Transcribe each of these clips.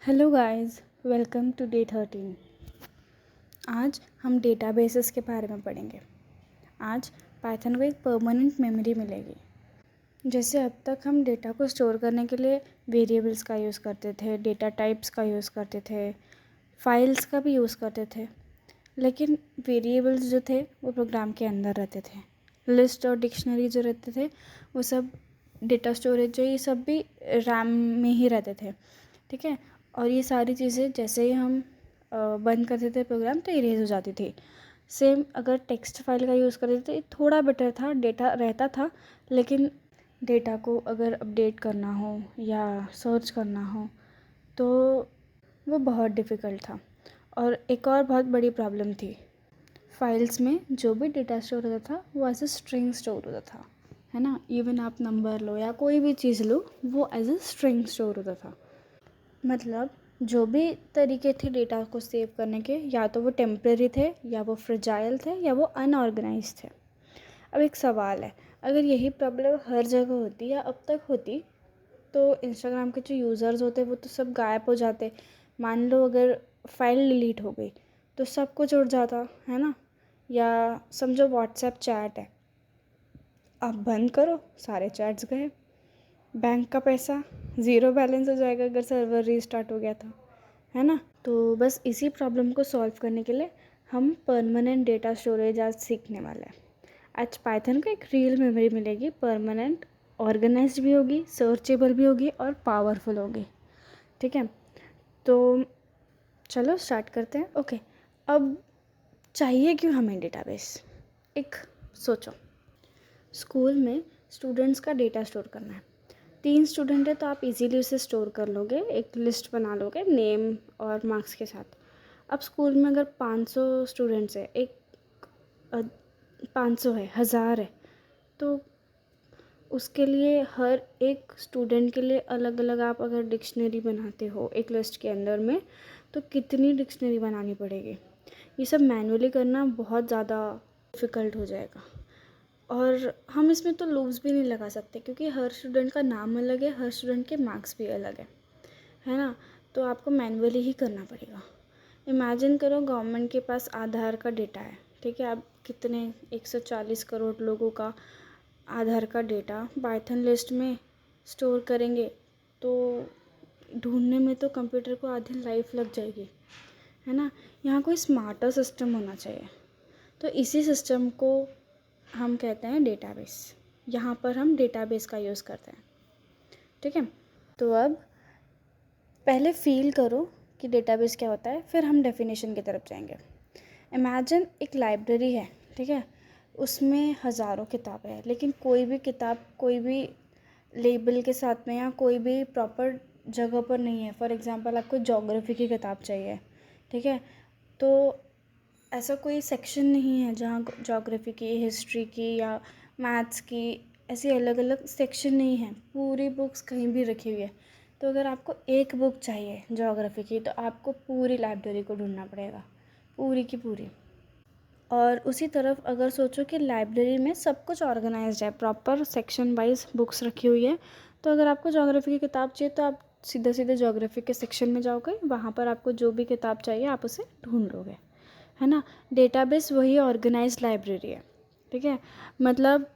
Hello guys, welcome to day 13। आज हम databases के बारे में पढ़ेंगे। आज पाइथन को एक परमानेंट मेमोरी मिलेगी। जैसे अब तक हम डेटा को स्टोर करने के लिए वेरिएबल्स का यूज़ करते थे, डेटा टाइप्स का यूज़ करते थे, फाइल्स का भी यूज़ करते थे, लेकिन वेरिएबल्स जो थे वो प्रोग्राम के अंदर रहते थे। लिस्ट और डिक्शनरी जो रहते थे वो सब, डेटा स्टोरेज जो ये सब भी रैम में ही रहते थे, ठीक है। और ये सारी चीज़ें जैसे ही हम बंद करते थे प्रोग्राम तो इरेज हो जाती थी। सेम अगर टेक्स्ट फाइल का यूज़ करते थे थोड़ा बेटर था, डेटा रहता था, लेकिन डेटा को अगर अपडेट करना हो या सर्च करना हो तो वो बहुत डिफ़िकल्ट था। और एक और बहुत बड़ी प्रॉब्लम थी, फाइल्स में जो भी डेटा स्टोर होता था वो एज ए स्ट्रिंग स्टोर होता था, है ना। इवन आप नंबर लो या कोई भी चीज़ लो, वो एज ए स्ट्रिंग स्टोर होता था। मतलब जो भी तरीके थे डेटा को सेव करने के, या तो वो टेम्परेरी थे, या वो फ्रेजाइल थे, या वो अनऑर्गेनाइज थे। अब एक सवाल है, अगर यही प्रॉब्लम हर जगह होती या अब तक होती तो इंस्टाग्राम के जो यूज़र्स होते वो तो सब गायब हो जाते। मान लो अगर फाइल डिलीट हो गई तो सब कुछ उड़ जाता, है ना। या समझो व्हाट्सएप चैट है, आप बंद करो सारे चैट्स गए, बैंक का पैसा ज़ीरो बैलेंस हो जाएगा अगर सर्वर रीस्टार्ट हो गया था, है ना। तो बस इसी प्रॉब्लम को सॉल्व करने के लिए हम परमानेंट डेटा स्टोरेज आज सीखने वाले हैं। आज पाइथन को एक रियल मेमोरी मिलेगी, परमानेंट, ऑर्गेनाइज्ड भी होगी, सर्चेबल भी होगी और पावरफुल होगी, ठीक है। तो चलो स्टार्ट करते हैं। ओके, अब चाहिए क्यों हमें डेटाबेस? एक सोचो, स्कूल में स्टूडेंट्स का डेटा स्टोर करना है। 3 स्टूडेंट है तो आप इजीली उसे स्टोर कर लोगे, एक लिस्ट बना लोगे नेम और मार्क्स के साथ। अब स्कूल में अगर 500 स्टूडेंट्स है, 500 है, 1000 है, तो उसके लिए हर एक स्टूडेंट के लिए अलग अलग आप अगर डिक्शनरी बनाते हो एक लिस्ट के अंदर में, तो कितनी डिक्शनरी बनानी पड़ेगी। ये सब मैनुअली करना बहुत ज़्यादा डिफ़िकल्ट हो जाएगा। और हम इसमें तो लूप्स भी नहीं लगा सकते क्योंकि हर स्टूडेंट का नाम अलग है, हर स्टूडेंट के मार्क्स भी अलग है ना। तो आपको मैनुअली ही करना पड़ेगा। इमेजिन करो गवर्नमेंट के पास आधार का डेटा है, ठीक है। आप कितने 140 करोड़ लोगों का आधार का डेटा पाइथन लिस्ट में स्टोर करेंगे तो ढूंढने में तो कंप्यूटर को आधी लाइफ लग जाएगी, है ना। यहाँ कोई स्मार्टर सिस्टम होना चाहिए। तो इसी सिस्टम को हम कहते हैं डेटाबेस। यहाँ पर हम डेटाबेस का यूज़ करते हैं, ठीक है। तो अब पहले फील करो कि डेटाबेस क्या होता है, फिर हम डेफिनेशन की तरफ जाएंगे। इमेजिन एक लाइब्रेरी है, ठीक है, उसमें हज़ारों किताबें हैं, लेकिन कोई भी किताब कोई भी लेबल के साथ में या कोई भी प्रॉपर जगह पर नहीं है। फॉर एग्ज़ाम्पल आपको ज्योग्राफी की किताब चाहिए, ठीक है, तो ऐसा कोई सेक्शन नहीं है जहाँ ज्योग्राफी की, हिस्ट्री की या मैथ्स की ऐसी अलग अलग सेक्शन नहीं है। पूरी बुक्स कहीं भी रखी हुई है। तो अगर आपको एक बुक चाहिए ज्योग्राफी की तो आपको पूरी लाइब्रेरी को ढूंढना पड़ेगा, पूरी की पूरी। और उसी तरफ अगर सोचो कि लाइब्रेरी में सब कुछ ऑर्गेनाइज्ड है, प्रॉपर सेक्शन वाइज बुक्स रखी हुई है, तो अगर आपको ज्योग्राफी की किताब चाहिए तो आप सीधे सीधे ज्योग्राफी के सेक्शन में जाओगे, वहाँ पर आपको जो भी किताब चाहिए आप उसे ढूंढ लोगे, है ना। डेटाबेस वही ऑर्गेनाइज्ड लाइब्रेरी है, ठीक है। मतलब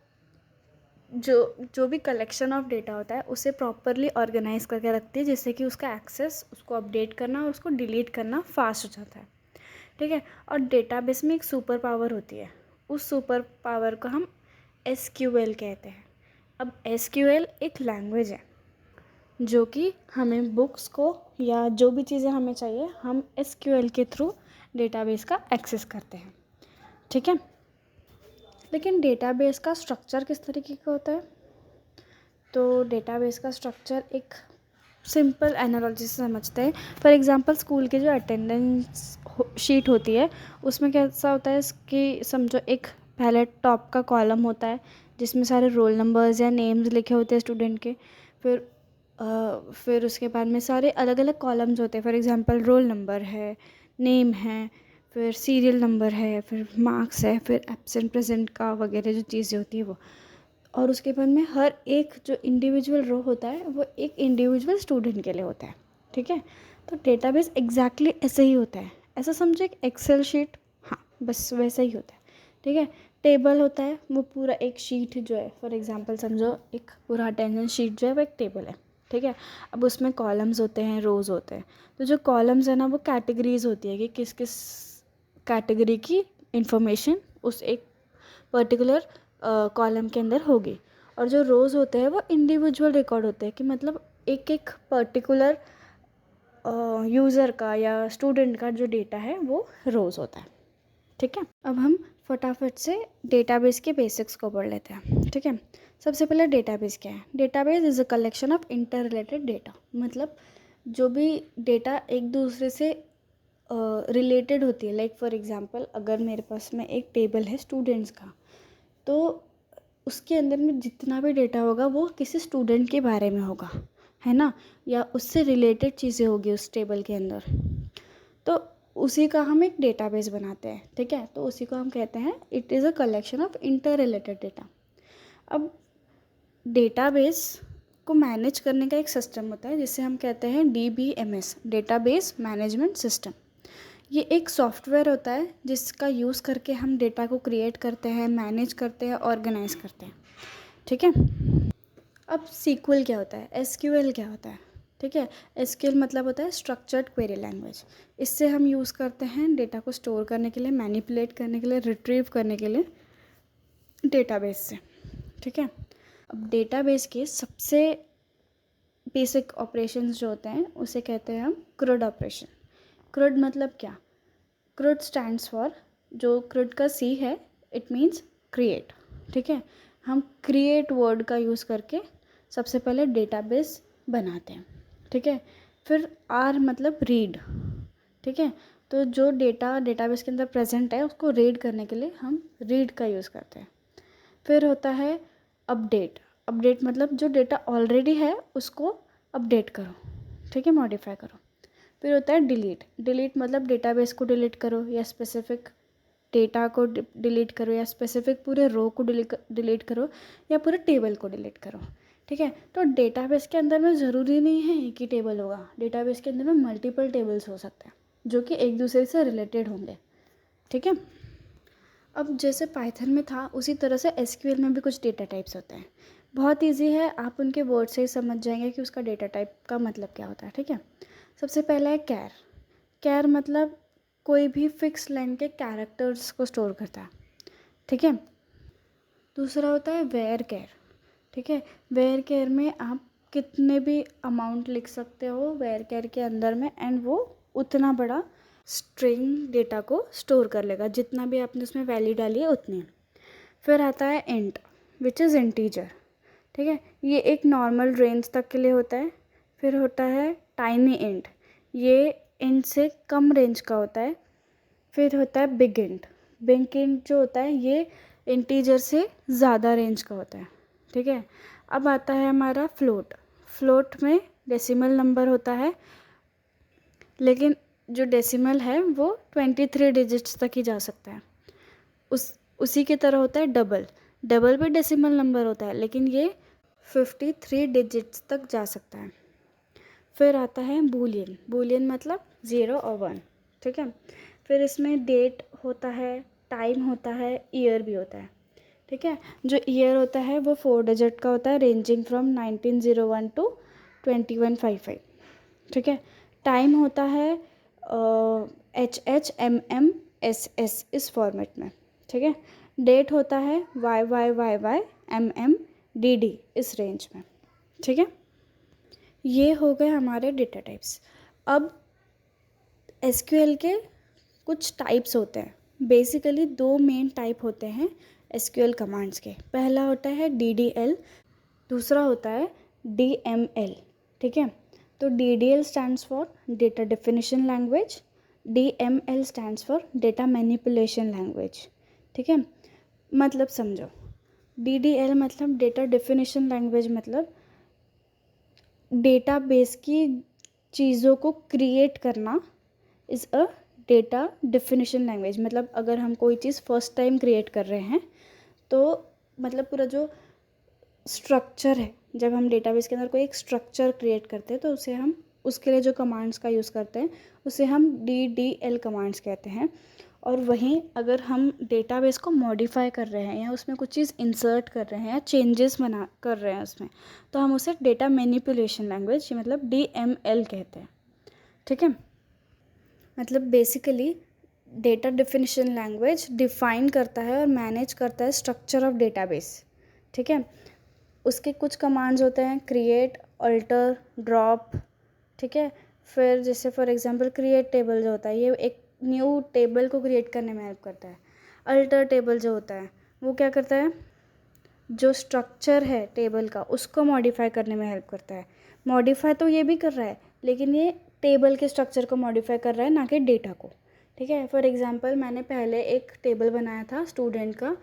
जो जो भी कलेक्शन ऑफ डेटा होता है उसे प्रॉपरली ऑर्गेनाइज करके रखती है, जिससे कि उसका एक्सेस, उसको अपडेट करना और उसको डिलीट करना फास्ट हो जाता है, ठीक है। और डेटाबेस में एक सुपर पावर होती है, उस सुपर पावर को हम एसक्यूएल कहते हैं। अब एसक्यूएल एक लैंग्वेज है जो कि हमें बुक्स को या जो भी चीज़ें हमें चाहिए हम एसक्यूएल के थ्रू डेटाबेस का एक्सेस करते हैं, ठीक है। लेकिन डेटाबेस का स्ट्रक्चर किस तरीके का होता है? तो डेटाबेस का स्ट्रक्चर एक सिंपल एनालॉजी से समझते हैं। फॉर एग्जांपल स्कूल की जो अटेंडेंस शीट होती है उसमें कैसा होता है कि समझो एक पहले टॉप का कॉलम होता है जिसमें सारे रोल नंबर्स या नेम्स लिखे होते हैं स्टूडेंट के। फिर उसके बाद में सारे अलग अलग कॉलम्स होते हैं। फॉर एग्जांपल रोल नंबर है, नेम है, फिर सीरियल नंबर है, फिर मार्क्स है, फिर एब्सेंट प्रेजेंट का वगैरह जो चीज़ें होती है वो। और उसके बाद में हर एक जो इंडिविजुअल रो होता है वो एक इंडिविजुअल स्टूडेंट के लिए होता है, ठीक है। तो डेटाबेस एग्जैक्टली ऐसे ही होता है, ऐसा समझो एक एक्सेल शीट, हाँ बस वैसा ही होता है, ठीक है। टेबल होता है वो पूरा एक शीट जो है, फॉर एग्जांपल समझो एक पूरा अटेंडेंस शीट जो है वो एक टेबल है, ठीक है। अब उसमें कॉलम्स होते हैं, रोज़ होते हैं। तो जो कॉलम्स है ना वो कैटेगरीज होती है कि किस किस कैटेगरी की इंफॉर्मेशन उस एक पर्टिकुलर कॉलम के अंदर होगी। और जो रोज़ होते हैं वो इंडिविजुअल रिकॉर्ड होते हैं कि मतलब एक एक पर्टिकुलर यूज़र का या स्टूडेंट का जो डेटा है वो रोज़ होता है, ठीक है। अब हम फटाफट से डेटाबेस के बेसिक्स को पढ़ लेते हैं, ठीक है। सबसे पहले डेटाबेस क्या है? Database is a collection of inter related data, मतलब जो भी डेटा एक दूसरे से रिलेटेड होती है। लाइक फॉर एग्जांपल अगर मेरे पास में एक टेबल है स्टूडेंट्स का, तो उसके अंदर में जितना भी डेटा होगा वो किसी स्टूडेंट के बारे में होगा, है ना, या उससे रिलेटेड चीज़ें होगी उस टेबल के अंदर। तो उसी का हम एक डेटाबेस बनाते हैं, ठीक है। तो उसी को हम कहते हैं it is a collection of inter related data. अब डेटाबेस को मैनेज करने का एक सिस्टम होता है जिसे हम कहते हैं DBMS, डेटाबेस मैनेजमेंट सिस्टम। ये एक सॉफ्टवेयर होता है जिसका यूज़ करके हम डेटा को क्रिएट करते हैं, मैनेज करते हैं, ऑर्गेनाइज करते हैं, ठीक है। अब SQL क्या होता है, SQL क्या होता है, ठीक है। SQL मतलब होता है स्ट्रक्चर्ड क्वेरी लैंग्वेज। इससे हम यूज़ करते हैं डेटा को स्टोर करने के लिए, मैनिपुलेट करने के लिए, रिट्रीव करने के लिए डेटाबेस से, ठीक है। अब डेटाबेस के सबसे बेसिक ऑपरेशंस जो होते हैं उसे कहते हैं हम CRUD ऑपरेशन। CRUD मतलब क्या? CRUD स्टैंड्स फॉर, जो CRUD का C है इट मीन्स क्रिएट, ठीक है। हम क्रिएट वर्ड का यूज़ करके सबसे पहले डेटाबेस बनाते हैं, ठीक है। फिर R मतलब रीड, ठीक है। तो जो डेटा डेटाबेस के अंदर प्रेजेंट है उसको रीड करने के लिए हम रीड का यूज़ करते हैं। फिर होता है अपडेट, अपडेट मतलब जो डेटा ऑलरेडी है उसको अपडेट करो, ठीक है, मॉडिफाई करो। फिर होता है डिलीट, डिलीट मतलब डेटाबेस को डिलीट करो या स्पेसिफिक डेटा को डिलीट करो या स्पेसिफिक पूरे रो को डिलीट करो या पूरे टेबल को डिलीट करो, ठीक है। तो डेटाबेस के अंदर में ज़रूरी नहीं है एक ही टेबल होगा, डेटाबेस के अंदर में मल्टीपल टेबल्स हो सकते हैं जो कि एक दूसरे से रिलेटेड होंगे, ठीक है। अब जैसे पाइथन में था उसी तरह से SQL में भी कुछ डेटा टाइप्स होते हैं। बहुत इजी है, आप उनके वर्ड से ही समझ जाएंगे कि उसका डेटा टाइप का मतलब क्या होता है, ठीक है। सबसे पहला है कैर। कैर मतलब कोई भी फिक्स लाइन के कैरेक्टर्स को स्टोर करता है, ठीक है। दूसरा होता है वेयर कैर, ठीक है। वेयर कैर में आप कितने भी अमाउंट लिख सकते हो वेयर कैर के अंदर में, एंड वो उतना बड़ा स्ट्रिंग डेटा को स्टोर कर लेगा, जितना भी आपने उसमें वैल्यू डाली है उतनी। फिर आता है इंट विच इज़ इंटीजर, ठीक है। ये एक नॉर्मल रेंज तक के लिए होता है। फिर होता है टाइनी इंट, ये इंट से कम रेंज का होता है। फिर होता है बिग इंट, बिग इंट जो होता है ये इंटीजर से ज़्यादा रेंज का होता है, ठीक है। अब आता है हमारा फ्लोट, फ्लोट में डेसिमल नंबर होता है, लेकिन जो डेसिमल है वो 23 डिजिट्स तक ही जा सकता है। उसी की तरह होता है डबल, डबल भी डेसिमल नंबर होता है लेकिन ये 53 डिजिट्स तक जा सकता है। फिर आता है बूलियन, बूलियन मतलब 0 और 1, ठीक है। फिर इसमें डेट होता है, टाइम होता है, ईयर भी होता है, ठीक है। जो ईयर होता है वो 4 डिजिट का होता है, रेंजिंग फ्रॉम 1901 टू 2155, ठीक है। टाइम होता है HHMMSS इस फॉर्मेट में, ठीक है। डेट होता है YYYYMMDD इस रेंज में, ठीक है। ये हो गए हमारे डेटा टाइप्स। अब SQL के कुछ टाइप्स होते हैं, बेसिकली दो मेन टाइप होते हैं SQL कमांड्स के। पहला होता है DDL, दूसरा होता है DML, ठीक है। तो DDL stands for data definition language, DML stands for data manipulation language, ठीक है। मतलब समझो, DDL मतलब डेटा डेफिनेशन लैंग्वेज, मतलब डेटाबेस की चीज़ों को क्रिएट करना is a data definition language. मतलब अगर हम कोई चीज़ फर्स्ट टाइम क्रिएट कर रहे हैं तो मतलब पूरा जो स्ट्रक्चर है, जब हम डेटाबेस के अंदर कोई एक स्ट्रक्चर क्रिएट करते हैं तो उसे हम उसके लिए जो कमांड्स का यूज़ करते हैं उसे हम DDL कमांड्स कहते हैं। और वहीं अगर हम डेटाबेस को मॉडिफाई कर रहे हैं या उसमें कुछ चीज़ इंसर्ट कर रहे हैं या चेंजेस कर रहे हैं उसमें, तो हम उसे डेटा मैनिपुलेशन लैंग्वेज मतलब DML कहते हैं। ठीक है, मतलब basically data definition language define करता है और मैनेज करता है स्ट्रक्चर ऑफ डेटाबेस। ठीक है, उसके कुछ कमांड्स होते हैं क्रिएट, अल्टर, ड्रॉप। ठीक है, फिर जैसे फॉर एग्जांपल क्रिएट टेबल जो होता है ये एक न्यू टेबल को क्रिएट करने में हेल्प करता है। अल्टर टेबल जो होता है वो क्या करता है, जो स्ट्रक्चर है टेबल का उसको मॉडिफाई करने में हेल्प करता है। मॉडिफाई तो ये भी कर रहा है लेकिन ये टेबल के स्ट्रक्चर को मॉडिफाई कर रहा है, ना कि डेटा को। ठीक है, फॉर एग्जांपल मैंने पहले एक टेबल बनाया था स्टूडेंट का।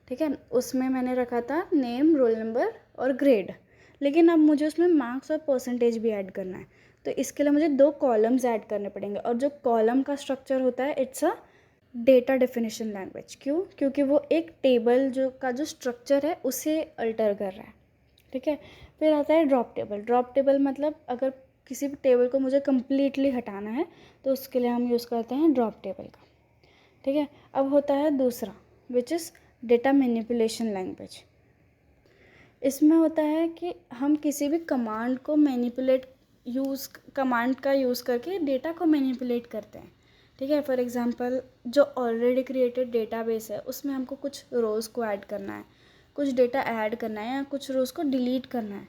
ठीक है, उसमें मैंने रखा था नेम, रोल नंबर और ग्रेड, लेकिन अब मुझे उसमें मार्क्स और परसेंटेज भी ऐड करना है। तो इसके लिए मुझे 2 कॉलम्स ऐड करने पड़ेंगे, और जो कॉलम का स्ट्रक्चर होता है it's a data definition language. क्यों? क्योंकि वो एक टेबल जो स्ट्रक्चर है उसे अल्टर कर रहा है। ठीक है, फिर आता है ड्रॉप टेबल। ड्रॉप टेबल मतलब अगर किसी भी टेबल को मुझे कम्प्लीटली हटाना है तो उसके लिए हम यूज़ करते हैं ड्रॉप टेबल का। ठीक है, अब होता है दूसरा which is data manipulation language. इसमें होता है कि हम किसी भी कमांड को कमांड का यूज़ करके डेटा को मैनिपुलेट करते हैं। ठीक है, फॉर एग्जांपल जो ऑलरेडी क्रिएटेड डेटाबेस है उसमें हमको कुछ रोज़ को ऐड करना है, कुछ डेटा ऐड करना है या कुछ रोज़ को डिलीट करना है।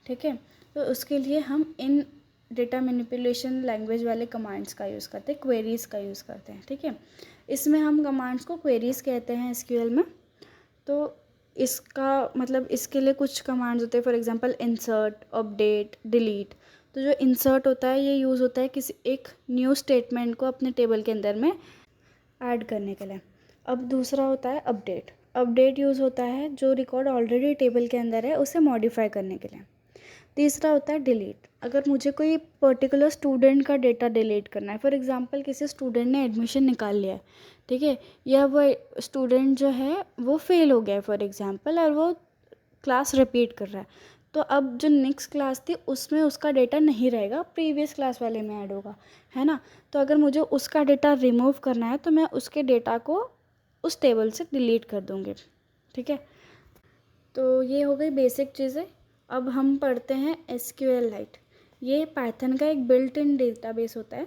ठीक है, तो उसके लिए हम इन डेटा मैनिपुलेशन लैंग्वेज वाले कमांड्स का यूज़ करते हैं, क्वेरीज़ का यूज़ करते हैं। ठीक है, इसमें हम कमांड्स को क्वेरीज़ कहते हैं SQL में। तो इसका मतलब इसके लिए कुछ कमांड्स होते हैं, for example insert, update, delete. तो जो इंसर्ट होता है ये यूज़ होता है किसी एक न्यू स्टेटमेंट को अपने टेबल के अंदर में ऐड करने के लिए। अब दूसरा होता है अपडेट। अपडेट यूज़ होता है जो रिकॉर्ड ऑलरेडी टेबल के अंदर है उसे मॉडिफाई करने के लिए। तीसरा होता है डिलीट। अगर मुझे कोई पर्टिकुलर स्टूडेंट का डेटा डिलीट करना है, फॉर एग्जांपल किसी स्टूडेंट ने एडमिशन निकाल लिया है, ठीक है, या वो स्टूडेंट जो है वो फेल हो गया है फॉर एग्जांपल, और वो क्लास रिपीट कर रहा है, तो अब जो नेक्स्ट क्लास थी उसमें उसका डेटा नहीं रहेगा, प्रीवियस क्लास वाले में ऐड होगा, है ना। तो अगर मुझे उसका डेटा रिमूव करना है तो मैं उसके डेटा को उस टेबल से डिलीट कर दूँगी। ठीक है, तो ये हो गई बेसिक चीज़ें। अब हम पढ़ते हैं SQLite। ये पाइथन का एक बिल्ट इन डेटाबेस होता है।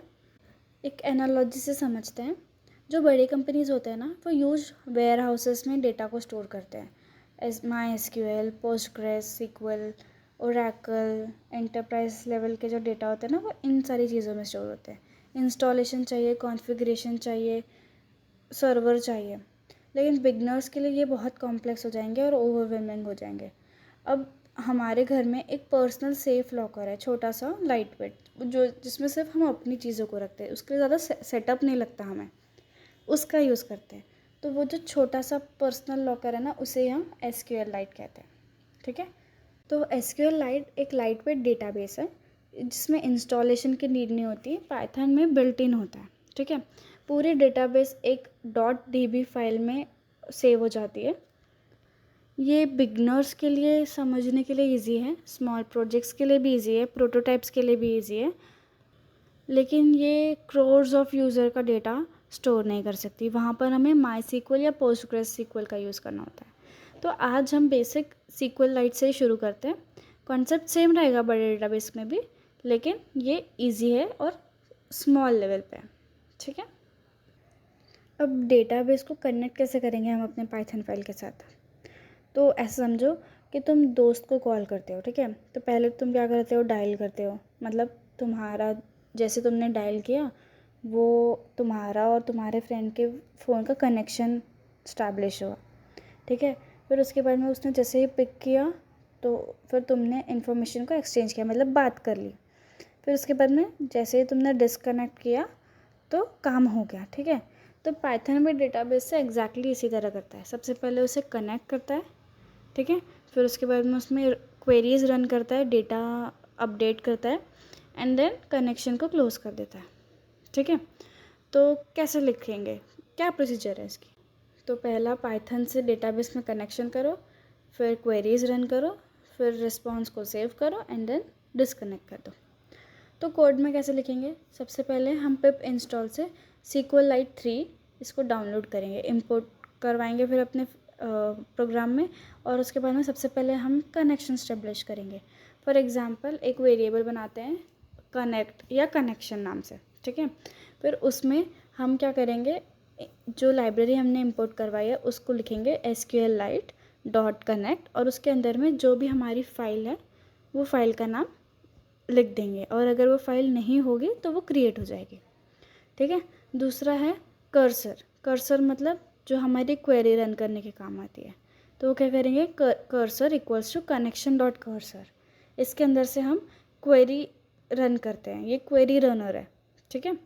एक एनालॉजी से समझते हैं। जो बड़ी कंपनीज होते हैं ना वो यूज वेयर हाउसेस में डेटा को स्टोर करते हैं। MySQL, Postgres, SQL, Oracle, enterprise level के जो डेटा होते हैं ना वो इन सारी चीज़ों में स्टोर होते हैं। इंस्टॉलेशन चाहिए, कॉन्फ़िगरेशन चाहिए, सर्वर चाहिए, लेकिन बिगनर्स के लिए ये बहुत कॉम्प्लेक्स हो जाएंगे और ओवरवेलमिंग हो जाएंगे। अब हमारे घर में एक पर्सनल सेफ लॉकर है, छोटा सा लाइट वेट, जो जिसमें सिर्फ हम अपनी चीज़ों को रखते हैं, उसके लिए ज़्यादा सेटअप नहीं लगता हमें, उसका यूज़ करते हैं। तो वो जो छोटा सा पर्सनल लॉकर है ना उसे हम SQLite कहते हैं। ठीक है, तो SQLite एक लाइट वेट डेटाबेस है जिसमें इंस्टॉलेशन की नीड नहीं होती, पाइथन में बिल्ट इन होता है। ठीक है, पूरी डेटाबेस एक .db फाइल में सेव हो जाती है। ये बिगनर्स के लिए समझने के लिए इजी है, स्मॉल प्रोजेक्ट्स के लिए भी इजी है, प्रोटोटाइप्स के लिए भी इजी है, लेकिन ये क्रोर्स ऑफ यूज़र का डेटा स्टोर नहीं कर सकती। वहाँ पर हमें MySQL या PostgreSQL का यूज़ करना होता है। तो आज हम बेसिक SQLite से ही शुरू करते हैं। कॉन्सेप्ट सेम रहेगा बड़े डेटाबेस में भी, लेकिन ये इजी है और स्मॉल लेवल पे है। ठीक है, अब डेटाबेस को कनेक्ट कैसे करेंगे हम अपने पाइथन फाइल के साथ। तो ऐसा समझो कि तुम दोस्त को कॉल करते हो। ठीक है, तो पहले तुम क्या करते हो, डायल करते हो, मतलब तुम्हारा जैसे तुमने डायल किया वो तुम्हारा और तुम्हारे फ्रेंड के फ़ोन का कनेक्शन स्टैब्लिश हुआ। ठीक है, फिर उसके बाद में उसने जैसे ही पिक किया तो फिर तुमने इन्फॉर्मेशन को एक्सचेंज किया, मतलब बात कर ली। फिर उसके बाद में जैसे ही तुमने डिस्कनेक्ट किया तो काम हो गया। ठीक है, तो पाइथन भी डेटाबेस से एग्जैक्टली इसी तरह करता है। सबसे पहले उसे कनेक्ट करता है, ठीक है, फिर उसके बाद में उसमें क्वेरीज रन करता है, डेटा अपडेट करता है, एंड देन कनेक्शन को क्लोज़ कर देता है। ठीक है, तो कैसे लिखेंगे, क्या प्रोसीजर है इसकी। तो पहला पाइथन से डेटाबेस में कनेक्शन करो, फिर क्वेरीज रन करो, फिर रिस्पॉन्स को सेव करो एंड देन डिस्कनेक्ट कर दो। तो कोड में कैसे लिखेंगे, सबसे पहले हम पिप इंस्टॉल से SQLite 3 इसको डाउनलोड करेंगे, इंपोर्ट करवाएंगे फिर अपने प्रोग्राम में, और उसके बाद में सबसे पहले हम कनेक्शन स्टेब्लिश करेंगे। फॉर एग्जांपल एक वेरिएबल बनाते हैं कनेक्ट या कनेक्शन नाम से, ठीक है। फिर उसमें हम क्या करेंगे, जो लाइब्रेरी हमने इंपोर्ट करवाई है उसको लिखेंगे SQLite.connect, और उसके अंदर में जो भी हमारी फ़ाइल है वो फ़ाइल का नाम लिख देंगे, और अगर वो फाइल नहीं होगी तो वो क्रिएट हो जाएगी, ठीक है। दूसरा है कर्सर। कर्सर मतलब जो हमारी क्वेरी रन करने के काम आती है, तो वो क्या करेंगे, cursor equals to connection dot cursor. इसके अंदर से हम क्वेरी रन करते हैं, ये क्वेरी रनर है, ठीक है।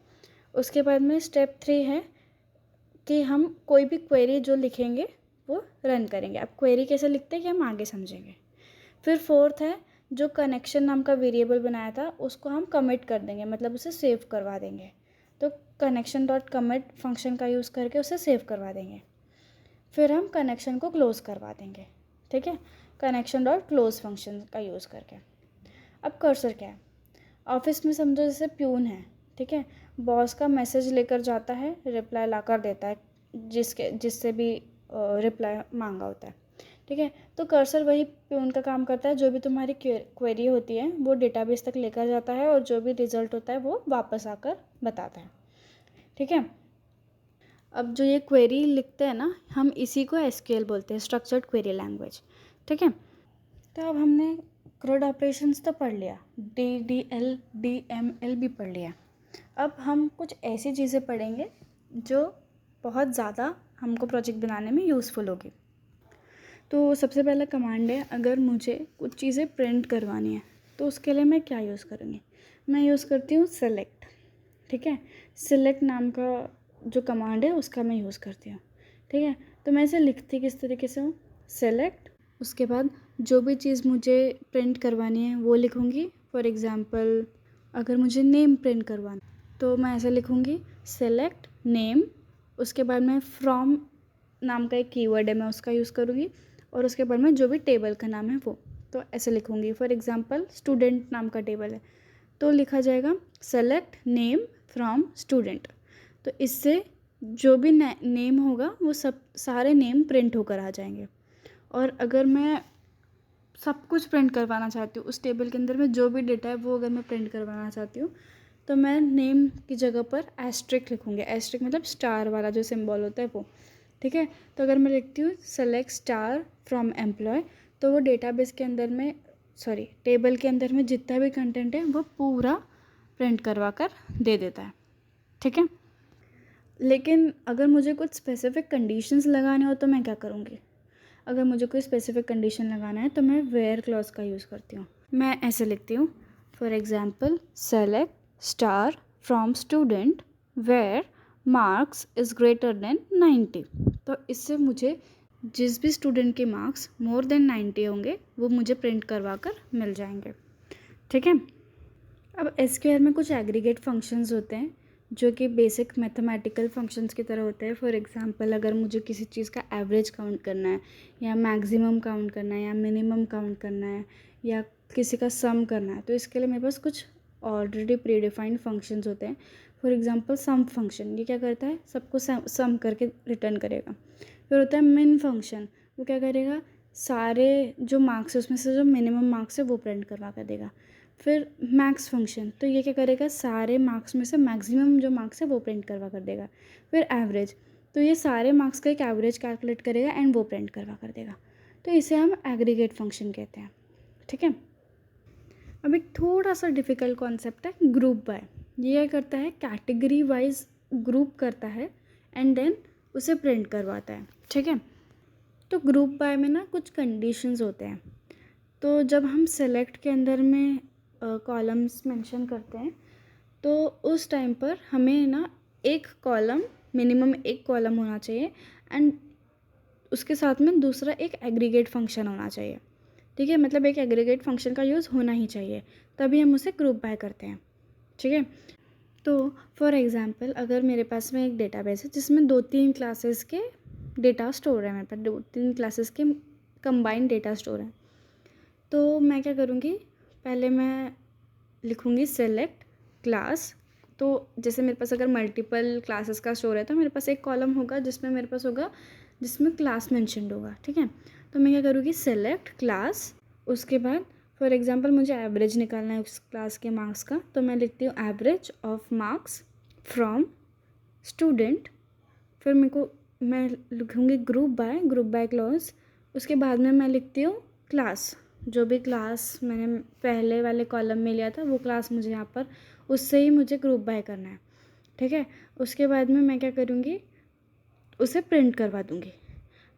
उसके बाद में स्टेप 3 है कि हम कोई भी क्वेरी जो लिखेंगे वो रन करेंगे। अब क्वेरी कैसे लिखते हैं कि हम आगे समझेंगे। फिर 4th है, जो कनेक्शन नाम का वेरिएबल बनाया था उसको हम कमिट कर देंगे, मतलब उसे सेव करवा देंगे। तो कनेक्शन डॉट कमिट फंक्शन का यूज़ करके उसे सेव करवा देंगे। फिर हम कनेक्शन को क्लोज़ करवा देंगे, ठीक है, कनेक्शन डॉट क्लोज फंक्शन का यूज़ करके। अब कर्सर क्या है, ऑफिस में समझो जैसे प्यून है, ठीक है, बॉस का मैसेज लेकर जाता है, रिप्लाई ला कर देता है जिससे भी रिप्लाई मांगा होता है, ठीक है। तो कर्सर वही प्यून का काम करता है, जो भी तुम्हारी क्वेरी होती है वो डेटाबेस तक लेकर जाता है, और जो भी रिजल्ट होता है वो वापस आकर बताता है, ठीक है। अब जो ये क्वेरी लिखते हैं ना, हम इसी को SQL बोलते हैं, स्ट्रक्चर्ड क्वेरी लैंग्वेज, ठीक है। तो अब हमने CRUD ऑपरेशंस तो पढ़ लिया, DDL DML भी पढ़ लिया। अब हम कुछ ऐसी चीज़ें पढ़ेंगे जो बहुत ज़्यादा हमको प्रोजेक्ट बनाने में यूज़फुल होगी। तो सबसे पहला कमांड है, अगर मुझे कुछ चीज़ें प्रिंट करवानी है तो उसके लिए मैं क्या यूज़ करूँगी, मैं यूज़ करती हूँ सेलेक्ट, ठीक है। सेलेक्ट नाम का जो कमांड है उसका मैं यूज़ करती हूँ, ठीक है। तो मैं इसे लिखती किस तरीके से हूँ, सेलेक्ट, उसके बाद जो भी चीज़ मुझे प्रिंट करवानी है वो लिखूँगी। फॉर एग्ज़ाम्पल अगर मुझे नेम प्रिंट करवाना तो मैं ऐसे लिखूँगी, सेलेक्ट नेम, उसके बाद मैं फ्रॉम नाम का एक कीवर्ड है मैं उसका यूज़ करूँगी, और उसके बाद में जो भी टेबल का नाम है वो, तो ऐसे लिखूँगी। फॉर एग्ज़ाम्पल स्टूडेंट नाम का टेबल है तो लिखा जाएगा सेलेक्ट नेम फ्रॉम स्टूडेंट। तो इससे जो भी नेम होगा वो सब सारे नेम प्रिंट होकर आ जाएंगे। और अगर मैं सब कुछ प्रिंट करवाना चाहती हूँ, उस टेबल के अंदर में जो भी डेटा है वो अगर मैं प्रिंट करवाना चाहती हूँ, तो मैं नेम की जगह पर एस्ट्रिक लिखूँगी। एस्ट्रिक मतलब स्टार वाला जो सिंबल होता है वो, ठीक है। तो अगर मैं लिखती हूँ सेलेक्ट स्टार फ्रॉम एम्प्लॉय, तो वो डेटाबेस के अंदर में टेबल के अंदर में जितना भी कंटेंट है वो पूरा प्रिंट करवा कर दे देता है, ठीक है। लेकिन अगर मुझे कुछ स्पेसिफिक कंडीशंस लगाने हो तो मैं क्या करूँगी, अगर मुझे कोई स्पेसिफिक कंडीशन लगाना है तो मैं वेयर क्लॉज का यूज़ करती हूँ। मैं ऐसे लिखती हूँ, for example select star from student where marks is greater than 90। तो इससे मुझे जिस भी स्टूडेंट के मार्क्स मोर देन 90 होंगे वो मुझे प्रिंट करवा कर मिल जाएंगे, ठीक है। अब SQL में कुछ एग्रीगेट फंक्शंस होते हैं जो कि बेसिक मैथमेटिकल फंक्शंस की तरह होते हैं। फॉर एग्जांपल अगर मुझे किसी चीज़ का एवरेज काउंट करना है, या मैक्सिमम काउंट करना है, या मिनिमम काउंट करना है, या किसी का सम करना है, तो इसके लिए मेरे पास कुछ ऑलरेडी प्री डिफाइंड फंक्शंस होते हैं। फॉर एग्जांपल सम फंक्शन, ये क्या करता है, सबको सम करके रिटर्न करेगा। फिर होता है मिन फंक्शन, वो क्या करेगा, सारे जो मार्क्स है उसमें से जो मिनिमम मार्क्स है वो प्रिंट करवा कर देगा। फिर मैक्स फंक्शन, तो ये क्या करेगा, सारे मार्क्स में से मैक्सिमम जो मार्क्स है वो प्रिंट करवा कर देगा। फिर एवरेज, तो ये सारे मार्क्स का एक एवरेज कैलकुलेट करेगा एंड वो प्रिंट करवा कर देगा। तो इसे हम एग्रीगेट फंक्शन कहते हैं, ठीक है। अब एक थोड़ा सा डिफ़िकल्ट कॉन्सेप्ट है ग्रुप बाय। ये क्या करता है, कैटेगरी वाइज ग्रुप करता है एंड देन उसे प्रिंट करवाता है, ठीक है। तो ग्रुप बाय में ना कुछ कंडीशंस होते हैं। तो जब हम सेलेक्ट के अंदर में कॉलम्स मेंशन करते हैं तो उस टाइम पर हमें ना एक कॉलम, मिनिमम एक कॉलम होना चाहिए, एंड उसके साथ में दूसरा एक एग्रीगेट फंक्शन होना चाहिए, ठीक है। मतलब एक एग्रीगेट फंक्शन का यूज़ होना ही चाहिए, तभी हम उसे ग्रुप बाय करते हैं, ठीक है। तो फॉर एग्ज़ाम्पल अगर मेरे पास में एक डेटाबेस है जिसमें 2-3 क्लासेस के डेटा स्टोर है, मेरे पास 2-3 क्लासेस के कंबाइंड डेटा स्टोर है, तो मैं क्या करूँगी, पहले मैं लिखूँगी सेलेक्ट क्लास। तो जैसे मेरे पास अगर मल्टीपल क्लासेस का स्टोर है तो मेरे पास एक कॉलम होगा जिसमें मेरे पास होगा जिसमें क्लास मेंशन्ड होगा, ठीक है। तो मैं क्या करूँगी, सेलेक्ट क्लास, उसके बाद फॉर एग्जांपल मुझे एवरेज निकालना है उस क्लास के मार्क्स का, तो मैं लिखती हूँ average of marks from student. फिर मैं लिखूँगी ग्रुप बाय क्लास। उसके बाद में मैं लिखती हूँ क्लास, जो भी क्लास मैंने पहले वाले कॉलम में लिया था वो क्लास मुझे यहाँ पर उससे ही मुझे ग्रुप बाय करना है, ठीक है। उसके बाद में मैं क्या करूँगी, उसे प्रिंट करवा दूँगी।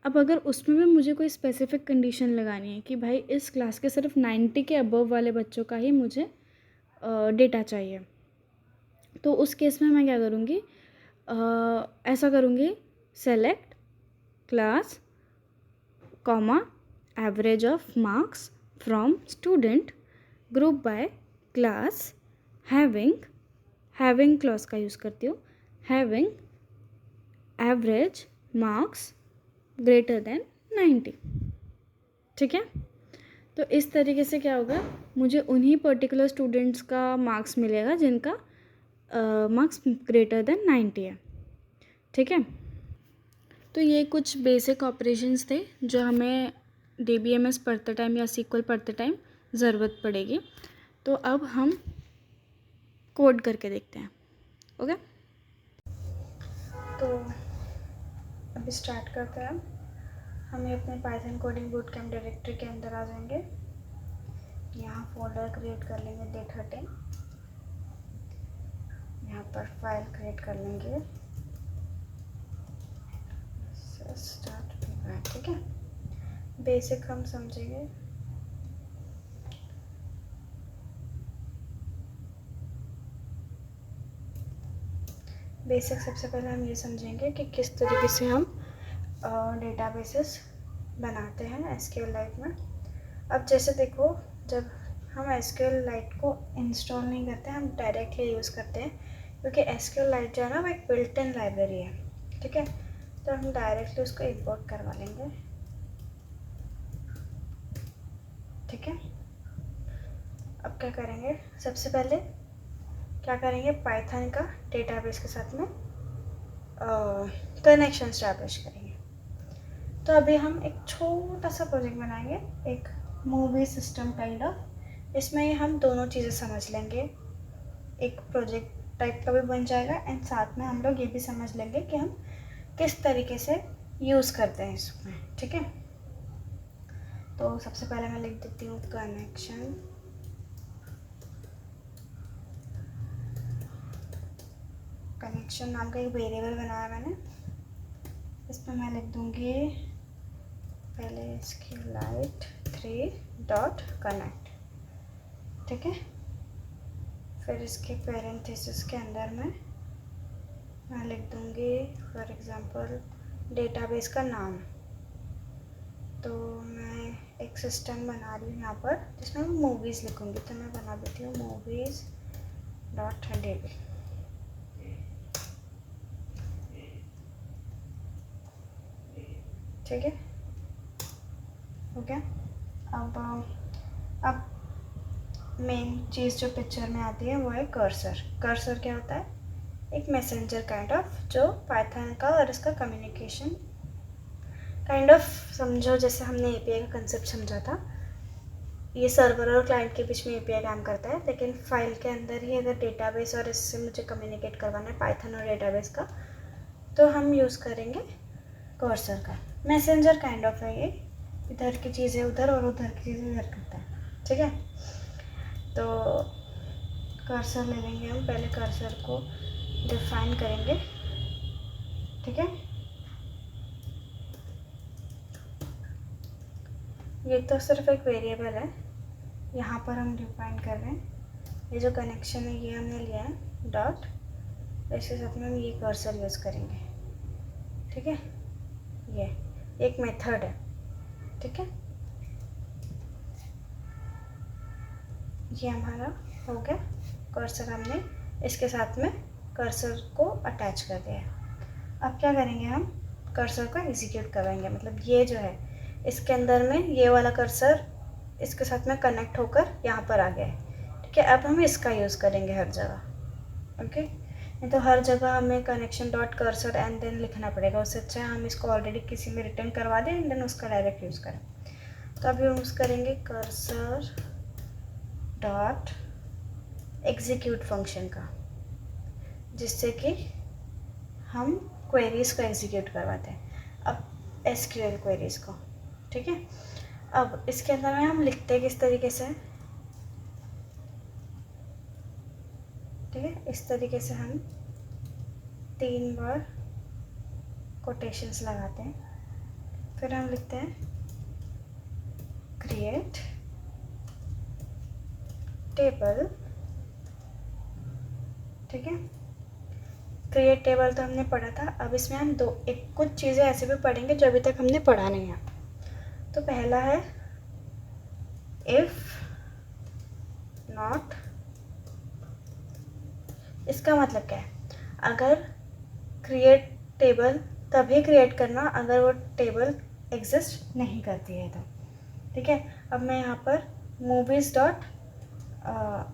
अब अगर उसमें भी मुझे कोई स्पेसिफिक कंडीशन लगानी है कि भाई इस क्लास के सिर्फ 90 के अबव वाले बच्चों का ही मुझे डेटा चाहिए, तो उस केस में मैं क्या करूँगी, ऐसा करूँगी, select class comma average of marks from student group by class having clause का यूज़ करती हूँ, having average marks greater than 90, ठीक है। तो इस तरीके से क्या होगा, मुझे उन्हीं पर्टिकुलर स्टूडेंट्स का मार्क्स मिलेगा जिनका मार्क्स ग्रेटर देन 90 है, ठीक है। तो ये कुछ बेसिक ऑपरेशंस थे जो हमें DBMS पढ़ते टाइम या SQL पढ़ते टाइम ज़रूरत पड़ेगी। तो अब हम कोड करके देखते हैं, ओके। तो अभी स्टार्ट करते हैं। हमें अपने Python coding boot camp directory के अंदर आ जाएंगे। यहाँ फोल्डर क्रिएट कर लेंगे day13, यहाँ पर फाइल क्रिएट कर लेंगे स्टार्ट, ठीक है। बेसिक हम समझेंगे। बेसिक सबसे पहले हम ये समझेंगे कि किस तरीके से हम डेटाबेसेस बनाते हैं SQLite में। अब जैसे देखो, जब हम SQLite को इंस्टॉल नहीं करते, हम डायरेक्टली यूज़ करते हैं, क्योंकि SQLite जो है ना वो एक बिल्ट इन लाइब्रेरी है, ठीक है। तो हम डायरेक्टली उसको इंपोर्ट करवा लेंगे, ठीक है। अब क्या करेंगे, सबसे पहले क्या करेंगे, पाइथन का डेटाबेस के साथ में कनेक्शन एस्टैब्लिश करेंगे। तो अभी हम एक छोटा सा प्रोजेक्ट बनाएंगे, एक मूवी सिस्टम काइंड ऑफ। इसमें हम दोनों चीज़ें समझ लेंगे, एक प्रोजेक्ट टाइप का भी बन जाएगा एंड साथ में हम लोग ये भी समझ लेंगे कि हम किस तरीके से यूज़ करते हैं इसमें, ठीक है। तो सबसे पहले मैं लिख देती हूँ कनेक्शन नाम का एक वेरिएबल बनाया मैंने। इसमें मैं लिख दूँगी पहले SQLite 3.connect, ठीक है। फिर इसके पैरेंथेसिस के अंदर में मैं लिख दूँगी फॉर एग्ज़ाम्पल डेटाबेस का नाम। तो मैं एक सिस्टम बना रही हूँ यहाँ पर जिसमें मैं मूवीज़ लिखूँगी, तो मैं बना देती हूँ movies.db, ठीक है, ओके। अब मेन चीज़ जो पिक्चर में आती है वो है कर्सर। कर्सर क्या होता है, एक मैसेंजर काइंड ऑफ, जो पाइथन का और इसका कम्युनिकेशन काइंड ऑफ समझो, जैसे हमने API का कंसेप्ट समझा था। ये सर्वर और क्लाइंट के बीच में API काम करता है, लेकिन फाइल के अंदर ही अगर डेटाबेस और इससे मुझे कम्युनिकेट करवाना है पाइथन और डेटाबेस का, तो हम यूज़ करेंगे कर्सर का। मैसेंजर काइंड ऑफ है ये, इधर की चीज़ें उधर और उधर की चीज़ें इधर करता है, ठीक है। तो कर्सर ले लेंगे हम, पहले कर्सर को डिफाइन करेंगे, ठीक है। ये तो सिर्फ एक वेरिएबल है, यहाँ पर हम डिफाइन कर रहे हैं। ये जो कनेक्शन है ये हमने लिया है डॉट, इसके साथ में हम ये कर्सर यूज़ करेंगे, ठीक है। ये एक मेथड है, ठीक है। ये हमारा हो गया कर्सर, हमने इसके साथ में कर्सर को अटैच कर दिया। अब क्या करेंगे, हम कर्सर को एग्जीक्यूट करवाएंगे, मतलब ये जो है इसके अंदर में ये वाला कर्सर इसके साथ में कनेक्ट होकर यहाँ पर आ गया है, कि अब हम इसका यूज़ करेंगे हर जगह, ओके। नहीं तो हर जगह हमें connection dot cursor and then लिखना पड़ेगा, उससे अच्छा हम इसको ऑलरेडी किसी में रिटर्न करवा दें एंड देन उसका डायरेक्ट यूज़ करें। तो अभी हम यूज़ करेंगे कर्सर डॉट एग्जीक्यूट फंक्शन का, जिससे कि हम क्वेरीज़ को एग्जीक्यूट करवाते हैं, अब एसक्यूएल क्वेरीज़ को, ठीक है। अब इसके अंदर में हम लिखते हैं किस तरीके से, ठीक है। इस तरीके से हम 3 बार कोटेशंस लगाते हैं, फिर हम लिखते हैं क्रिएट टेबल, ठीक है। क्रिएट टेबल तो हमने पढ़ा था, अब इसमें हम कुछ चीज़ें ऐसे भी पढ़ेंगे जो अभी तक हमने पढ़ा नहीं है। तो पहला है इफ़ नॉट, इसका मतलब क्या है, अगर क्रिएट टेबल तभी क्रिएट करना अगर वो टेबल एग्जिस्ट नहीं करती है तो, ठीक है। अब मैं यहाँ पर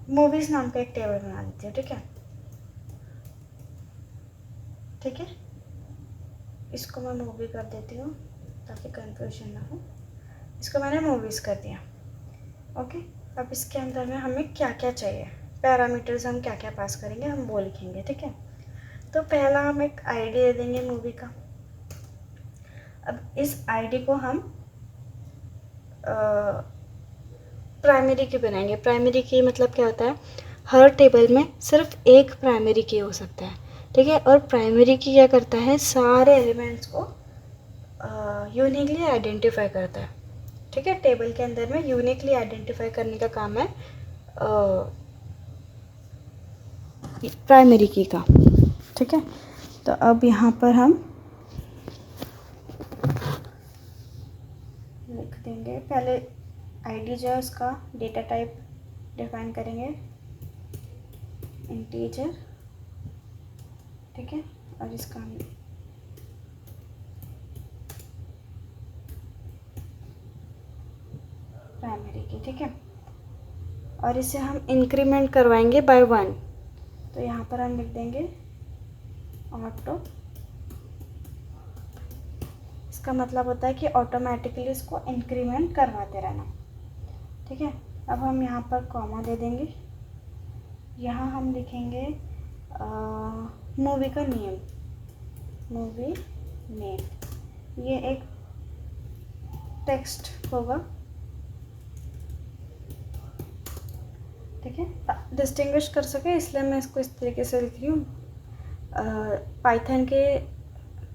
मूवीज़ नाम का एक टेबल बना देती हूँ, ठीक है, ठीक है। इसको मैं मूवी कर देती हूँ ताकि कंफ्यूजन ना हो, इसको मैंने मूवीज़ कर दिया, ओके। अब इसके अंदर में हमें क्या क्या चाहिए, पैरामीटर्स हम क्या क्या पास करेंगे हम वो लिखेंगे, ठीक है। तो पहला हम एक आईडी दे देंगे मूवी का। अब इस आईडी को हम प्राइमरी की बनाएंगे। प्राइमरी की मतलब क्या होता है, हर टेबल में सिर्फ एक प्राइमरी की हो सकता है, ठीक है। और प्राइमरी की क्या करता है, सारे एलिमेंट्स को यूनिकली आइडेंटिफाई करता है, ठीक है। टेबल के अंदर में यूनिकली आइडेंटिफाई करने का काम है प्राइमरी की का, ठीक है। तो अब यहाँ पर हम लिख देंगे, पहले आईडी जो है उसका डेटा टाइप डिफाइन करेंगे इंटीजर, ठीक है। और इसका प्राइमरी की, ठीक है। और इसे हम इंक्रीमेंट करवाएंगे बाय 1, तो यहाँ पर हम लिख देंगे ऑटो, इसका मतलब होता है कि ऑटोमेटिकली इसको इंक्रीमेंट करवाते रहना, ठीक है। अब हम यहाँ पर कॉमा दे देंगे, यहाँ हम लिखेंगे मूवी का नेम, मूवी नेम, ये एक टेक्स्ट होगा, ठीक है। डिस्टिंग्विश कर सके इसलिए मैं इसको इस तरीके से लिख रही हूँ। पाइथन के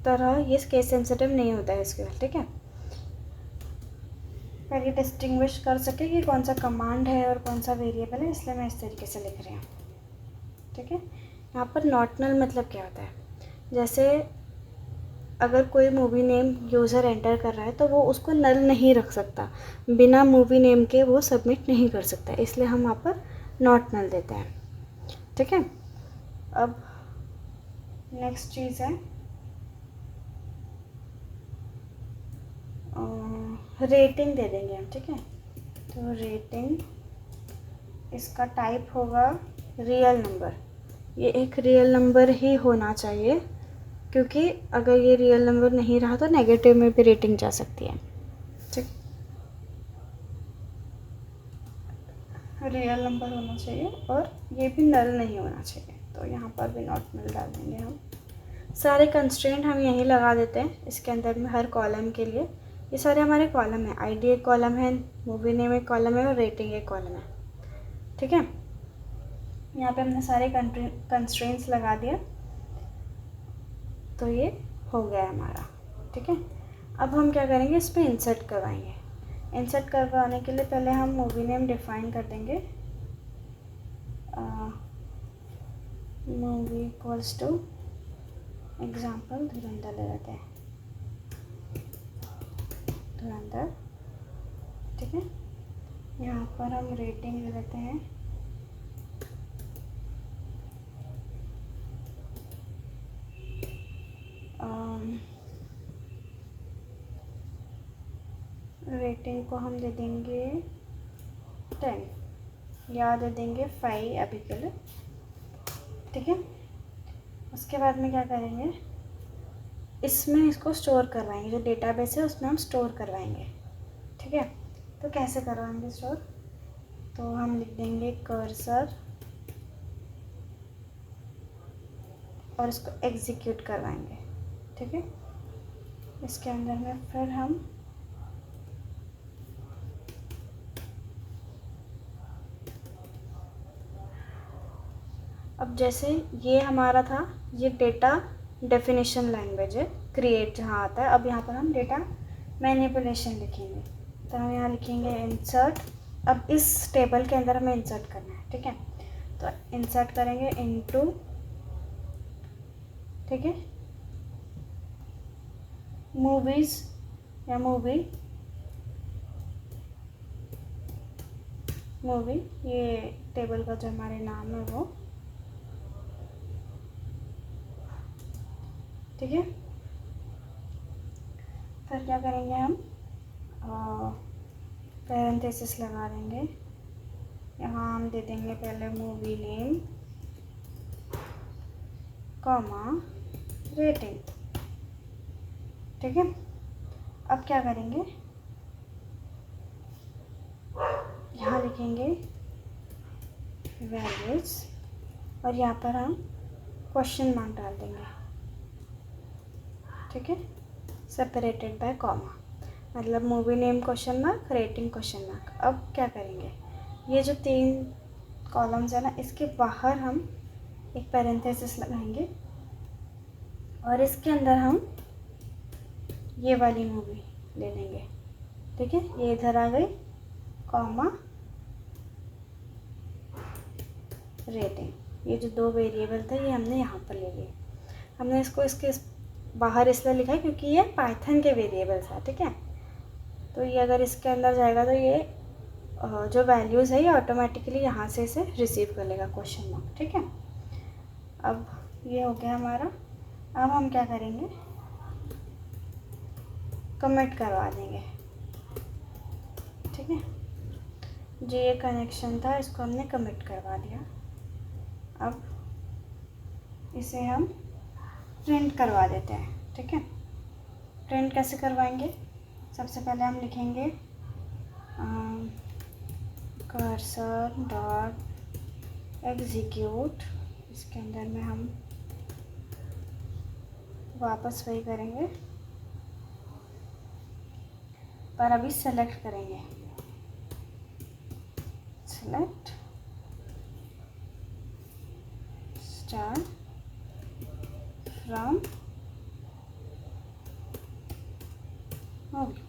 तरह ये केस सेंसिटिव नहीं होता है एसक्यूएल, ठीक है। पहले डिस्टिंग्विश कर सके कि कौन सा कमांड है और कौन सा वेरिएबल है, इसलिए मैं इस तरीके से लिख रही हूँ, ठीक है। यहाँ पर नॉट नल मतलब क्या होता है, जैसे अगर कोई मूवी नेम यूज़र एंटर कर रहा है तो वो उसको नल नहीं रख सकता, बिना मूवी नेम के वो सबमिट नहीं कर सकता, इसलिए हम वहाँ पर नॉट नल देते हैं, ठीक है। अब नेक्स्ट चीज़ है रेटिंग दे देंगे हम, ठीक है। तो रेटिंग, इसका टाइप होगा रियल नंबर, ये एक रियल नंबर ही होना चाहिए, क्योंकि अगर ये रियल नंबर नहीं रहा तो नेगेटिव में भी रेटिंग जा सकती है, ठीक। रियल नंबर होना चाहिए और ये भी नल नहीं होना चाहिए, तो यहाँ पर भी नॉट नल डाल देंगे हम। सारे कंस्ट्रेंट हम यहीं लगा देते हैं इसके अंदर में हर कॉलम के लिए, ये सारे हमारे कॉलम है, आईडी एक कॉलम है, मूवी नेम एक कॉलम है और रेटिंग एक कॉलम है, ठीक है। यहाँ पे हमने सारे कंस्ट्रेंट्स लगा दिया, तो ये हो गया हमारा, ठीक है। अब हम क्या करेंगे, इस पर इंसर्ट करवाएंगे। इंसर्ट करवाने के लिए पहले हम मूवी नेम डिफाइन कर देंगे, मूवी इक्वल्स टू एग्जाम्पल धुरंधर ले लेते हैं, धुरंधर, ठीक है। यहाँ पर हम रेटिंग ले लेते हैं रेटिंग को हम दे देंगे 10, यहाँ दे देंगे 5 अभी के लिए, ठीक है। उसके बाद में क्या करेंगे, इसमें इसको स्टोर करवाएंगे, जो डेटाबेस है उसमें हम स्टोर करवाएंगे, ठीक है। तो कैसे करवाएंगे स्टोर, तो हम लिख देंगे कर्सर और इसको एग्जीक्यूट करवाएंगे, ठीक है। इसके अंदर में फिर हम अब जैसे ये हमारा था, ये डेटा डेफिनेशन लैंग्वेज है, क्रिएट जहाँ आता है। अब यहाँ पर हम डेटा मैनिपुलेशन लिखेंगे, तो हम यहाँ लिखेंगे इंसर्ट। अब इस टेबल के अंदर हमें इंसर्ट करना है, ठीक है। तो इंसर्ट करेंगे इनटू, ठीक है, मूवीज़ या मूवी, ये टेबल का जो हमारे नाम है वो, ठीक है। फिर क्या करेंगे हम, पैरेंथेसिस लगा देंगे। यहाँ हम दे देंगे पहले मूवी नेम कॉमा रेटिंग, ठीक है। अब क्या करेंगे, यहाँ लिखेंगे वैल्यूज और यहाँ पर हम क्वेश्चन मार्क डाल देंगे, ठीक है, सेपरेटेड बाय कॉमा, मतलब movie name question mark, rating question mark. अब क्या करेंगे, ये जो 3 कॉलम्स है ना, इसके बाहर हम एक पैरेंथेसिस लगाएंगे और इसके अंदर हम ये वाली मूवी ले लेंगे, ठीक है। ये इधर आ गई, कॉमा रेटिंग, ये जो 2 वेरिएबल थे ये हमने यहाँ पर ले लिए। हमने इसको इसके बाहर इसलिए लिखा है क्योंकि ये पाइथन के वेरिएबल्स है, ठीक है। तो ये अगर इसके अंदर जाएगा तो ये जो वैल्यूज़ है ये ऑटोमेटिकली यहाँ से इसे रिसीव कर लेगा, क्वेश्चन मार्क, ठीक है। अब ये हो गया हमारा। अब हम क्या करेंगे, कमिट करवा देंगे, ठीक है। जो ये कनेक्शन था इसको हमने कमिट करवा दिया। अब इसे हम प्रिंट करवा देते हैं, ठीक है। प्रिंट कैसे करवाएंगे, सबसे पहले हम लिखेंगे कर्सर डॉट एग्जीक्यूट, इसके अंदर में हम वापस वही करेंगे पर अभी सेलेक्ट करेंगे, सेलेक्ट स्टार फ्रॉम मूवी,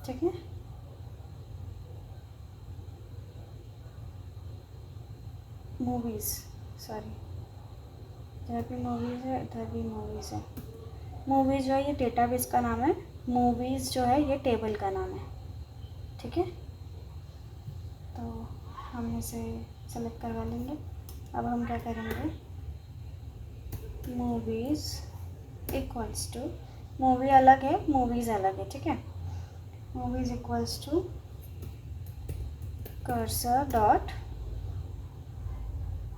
ठीक है। मूवीज़, सॉरी, इधर भी मूवीज़ है, इधर भी मूवीज़ है। मूवीज़ जो है ये डेटाबेस का नाम है, मूवीज़ जो है ये टेबल का नाम है, ठीक है। तो हम इसे सेलेक्ट करवा लेंगे। अब हम क्या करेंगे, मूवीज़ इक्वल्स टू, मूवी अलग है, मूवीज़ अलग है, ठीक है। Movies equals to cursor dot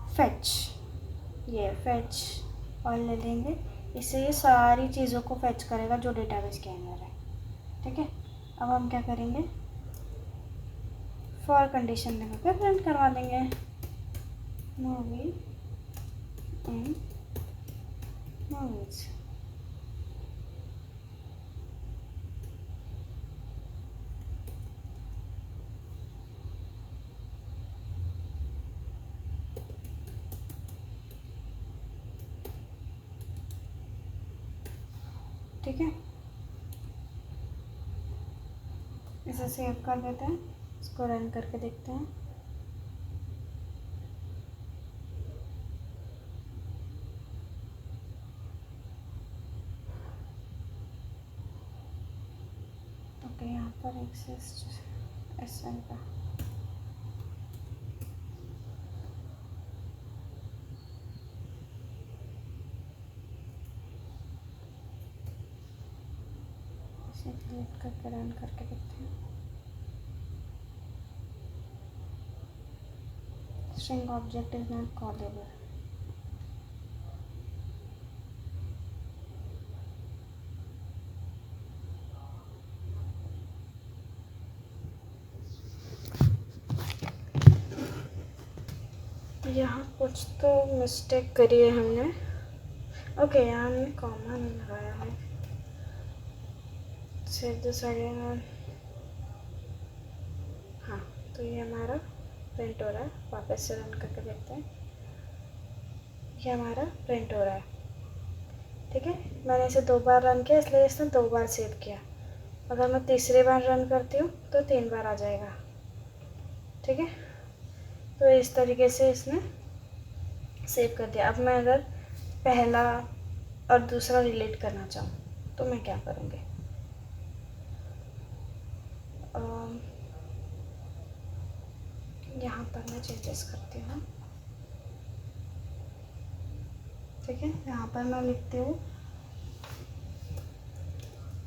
fetch, ये फैच और ले लेंगे, इससे ये सारी चीज़ों को फैच करेगा जो डेटाबेस के अंदर है, ठीक है। अब हम क्या करेंगे, फॉर कंडीशन लगा कर प्रिंट करवा देंगे, मूवी इन मूवीज, ठीक है। इसे सेव कर देते हैं, इसको रन करके देखते हैं। ओके, यहाँ पर एक्सिस्ट एसएन का इसे क्लिक करके रन करके देखते हैं। string object is not callable. यहाँ कुछ तो मिस्टेक करी है हमने। ओके, यहाँ हमने कॉमा नहीं लगाया है। Save this again. हाँ, तो ये हमारा प्रिंट हो रहा है। वापस से रन करके देखते हैं। ये हमारा प्रिंट हो रहा है। ठीक है, मैंने इसे 2 बार रन किया, इसलिए इसने 2 बार सेव किया। अगर मैं तीसरी बार रन करती हूँ तो 3 बार आ जाएगा। ठीक है, तो इस तरीके से इसने सेव कर दिया। अब मैं अगर पहला और दूसरा रिलेट करना चाहूँ तो मैं क्या करूँगी? यहाँ पर मैं चेंजेस करती हूँ। ठीक है, यहाँ पर मैं लिखती हूँ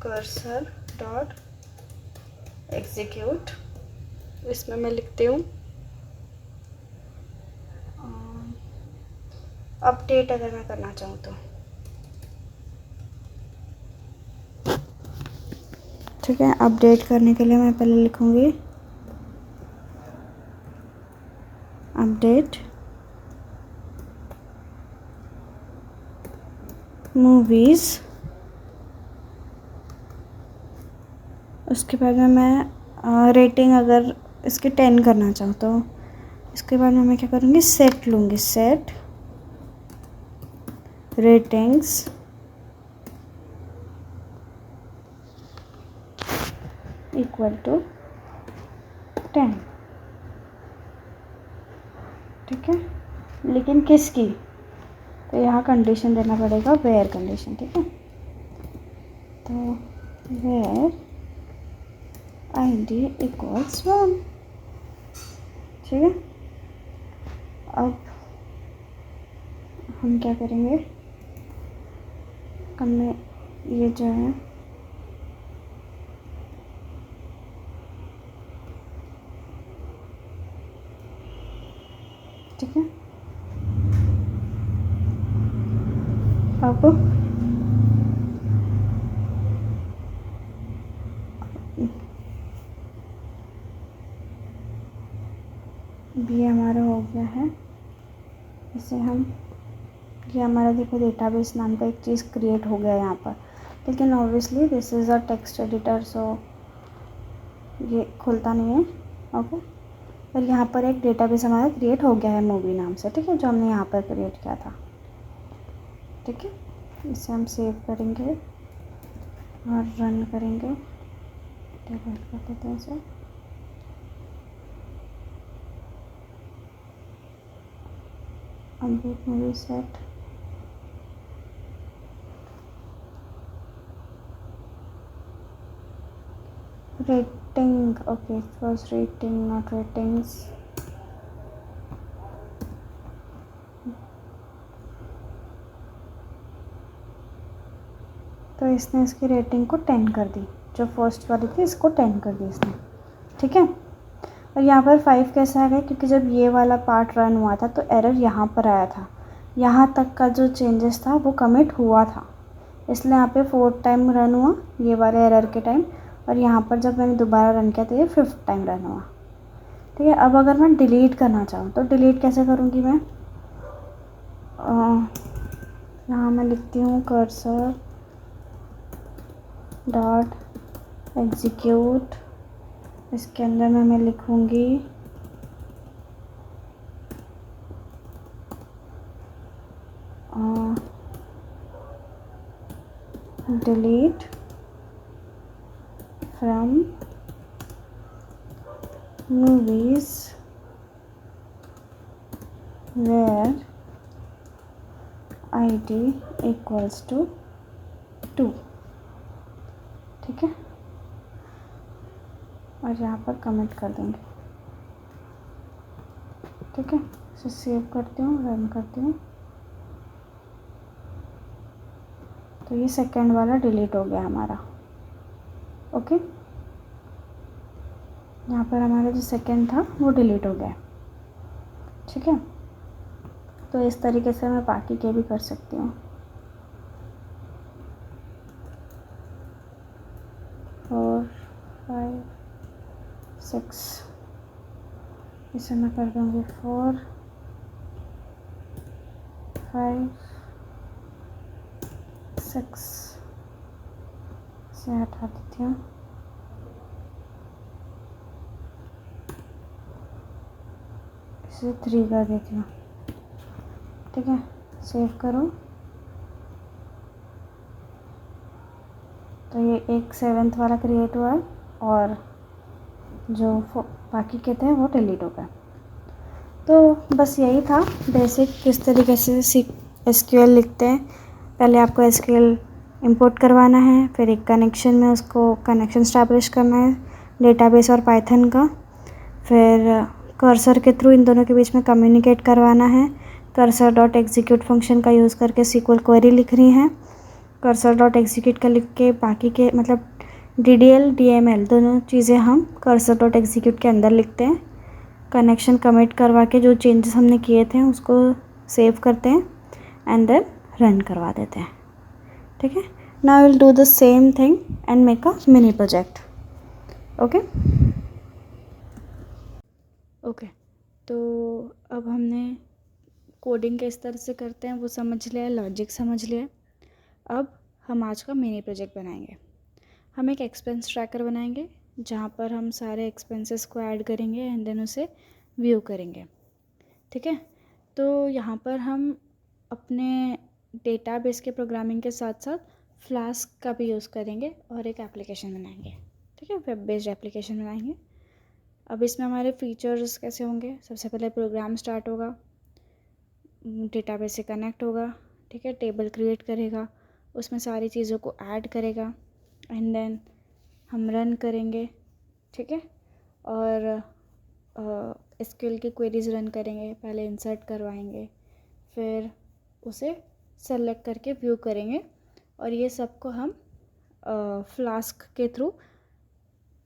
कर्सर डॉट एग्जीक्यूट। इसमें मैं लिखती हूँ अपडेट अगर मैं करना चाहूँ तो। ठीक है, अपडेट करने के लिए मैं पहले लिखूँगी अपडेट मूवीज़। उसके बाद में मैं रेटिंग अगर इसकी 10 करना चाहूँ तो इसके बाद में मैं क्या करूँगी? सेट लूँगी, सेट रेटिंग्स इक्वल टू 10। ठीक है, लेकिन किसकी? तो यहाँ कंडीशन देना पड़ेगा, वेयर कंडीशन। ठीक है, तो वेयर ID इक्वल्स 1। ठीक है, अब हम क्या करेंगे? हमने ये जो है ठीक है, अब ये हमारा हो गया है। इसे हम ये हमारा देखो डेटाबेस नाम का एक चीज़ क्रिएट हो गया यहाँ पर। लेकिन obviously this is a text editor, so ये खुलता नहीं है। ओके, पर यहाँ पर एक डेटाबेस हमारा क्रिएट हो गया है मूवी नाम से। ठीक है, जो हमने यहाँ पर क्रिएट किया था। ठीक है, इसे हम सेव करेंगे और रन करेंगे। डिलीट कर देते हैं इसे। Update movie set. Rating, okay, it was rating not ratings. तो इसने इसकी रेटिंग को 10 कर दी। जो फर्स्ट वाली थी इसको 10 कर दी इसने। ठीक है, और यहाँ पर 5 कैसे आ गया? क्योंकि जब ये वाला पार्ट रन हुआ था तो एरर यहाँ पर आया था। यहाँ तक का जो चेंजेस था वो कमिट हुआ था, इसलिए यहाँ पे 4th टाइम रन हुआ ये वाले एरर के टाइम। और यहाँ पर जब मैंने दोबारा रन किया तो ये 5th टाइम रन हुआ। ठीक है, अब अगर मैं डिलीट करना चाहूँ तो डिलीट कैसे करूँगी मैं? यहाँ मैं लिखती हूँ कर्सर डॉट एग्जीक्यूट। इसके अंदर में मैं लिखूँगी delete from movies where ID equals to 2। ठीक है, और यहाँ पर कमेंट कर देंगे। ठीक है, इसे सेव करती हूँ, रन करती हूँ। तो ये सेकंड वाला डिलीट हो गया हमारा। ओके, यहाँ पर हमारा जो सेकंड था वो डिलीट हो गया। ठीक है। तो इस तरीके से मैं बाकी के भी कर सकती हूँ। 4 5 6 इसे मैं कर दूँगी 4 5 6 से हटा देती हूँ। इसे 3 कर देती हूँ। ठीक है, सेव करो। तो ये एक 7th वाला क्रिएट हुआ है और जो बाकी के थे वो डिलीट हो गए। तो बस यही था बेसिक किस तरीके से एसक्यूएल लिखते हैं। पहले आपको एसक्यूएल इंपोर्ट करवाना है, फिर एक कनेक्शन में उसको कनेक्शन इस्टेब्लिश करना है डेटाबेस और पाइथन का, फिर कर्सर के थ्रू इन दोनों के बीच में कम्युनिकेट करवाना है। कर्सर डॉट एग्जीक्यूट फंक्शन का यूज़ करके SQL क्वेरी लिख रही हैं। कर्सर डॉट एग्जीक्यूट का लिख के बाकी के मतलब DDL DML दोनों चीज़ें हम कर्सर डॉट एग्जीक्यूट के अंदर लिखते हैं। कनेक्शन कमिट करवा के जो चेंजेस हमने किए थे उसको सेव करते हैं एंड देन रन करवा देते हैं। ठीक है, now will do the same thing and make a mini project. Okay okay, तो अब हमने कोडिंग किस तरह से करते हैं वो समझ लिया, लॉजिक समझ लिया। अब हम आज का मिनी प्रोजेक्ट बनाएंगे। हम एक एक्सपेंस ट्रैकर बनाएंगे जहाँ पर हम सारे एक्सपेंसेस को ऐड करेंगे एंड देन उसे व्यू करेंगे। ठीक है, तो यहाँ पर हम अपने डेटाबेस के प्रोग्रामिंग के साथ साथ फ्लास्क का भी यूज़ करेंगे और एक एप्लीकेशन बनाएंगे। ठीक है, वेब बेस्ड एप्लीकेशन बनाएंगे। अब इसमें हमारे फीचर्स कैसे होंगे? सबसे पहले प्रोग्राम स्टार्ट होगा, डेटाबेस से कनेक्ट होगा। ठीक है, टेबल क्रिएट करेगा, उसमें सारी चीज़ों को ऐड करेगा एंड देन हम रन करेंगे। ठीक है, और SQL की क्वेरीज रन करेंगे, पहले इंसर्ट करवाएंगे, फिर उसे सेलेक्ट करके व्यू करेंगे और ये सबको हम फ्लास्क के थ्रू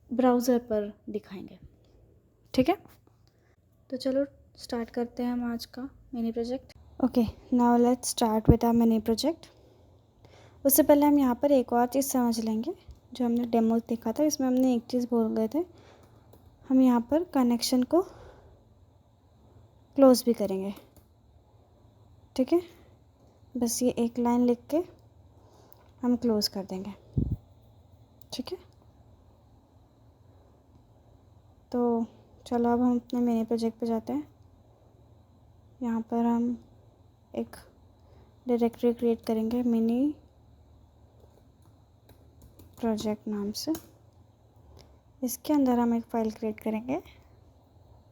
ब्राउज़र पर दिखाएंगे। ठीक है, तो चलो स्टार्ट करते हैं हम आज का mini project. Okay, now let's start with our mini project. उससे पहले हम यहाँ पर एक और चीज़ समझ लेंगे जो हमने डेमो देखा था, इसमें हमने एक चीज़ भूल गए थे। हम यहाँ पर कनेक्शन को क्लोज भी करेंगे। ठीक है, बस ये एक लाइन लिख के हम क्लोज कर देंगे। ठीक है, तो चलो अब हम अपने मिनी प्रोजेक्ट पे जाते हैं। यहाँ पर हम एक डायरेक्टरी क्रिएट करेंगे मिनी प्रोजेक्ट नाम से। इसके अंदर हम एक फ़ाइल क्रिएट करेंगे,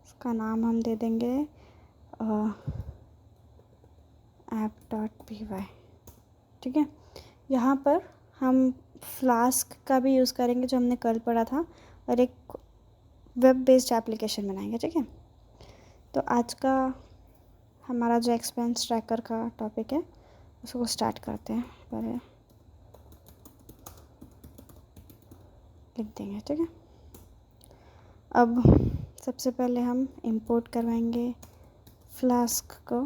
इसका नाम हम दे देंगे app.py। ठीक है, यहाँ पर हम फ्लास्क का भी यूज़ करेंगे जो हमने कल पढ़ा था, और एक वेब बेस्ड एप्लीकेशन बनाएंगे। ठीक है, तो आज का हमारा जो एक्सपेंस ट्रैकर का टॉपिक है उसको स्टार्ट करते हैं। पहले लिख देंगे। ठीक है, अब सबसे पहले हम इंपोर्ट करवाएंगे फ्लास्क को।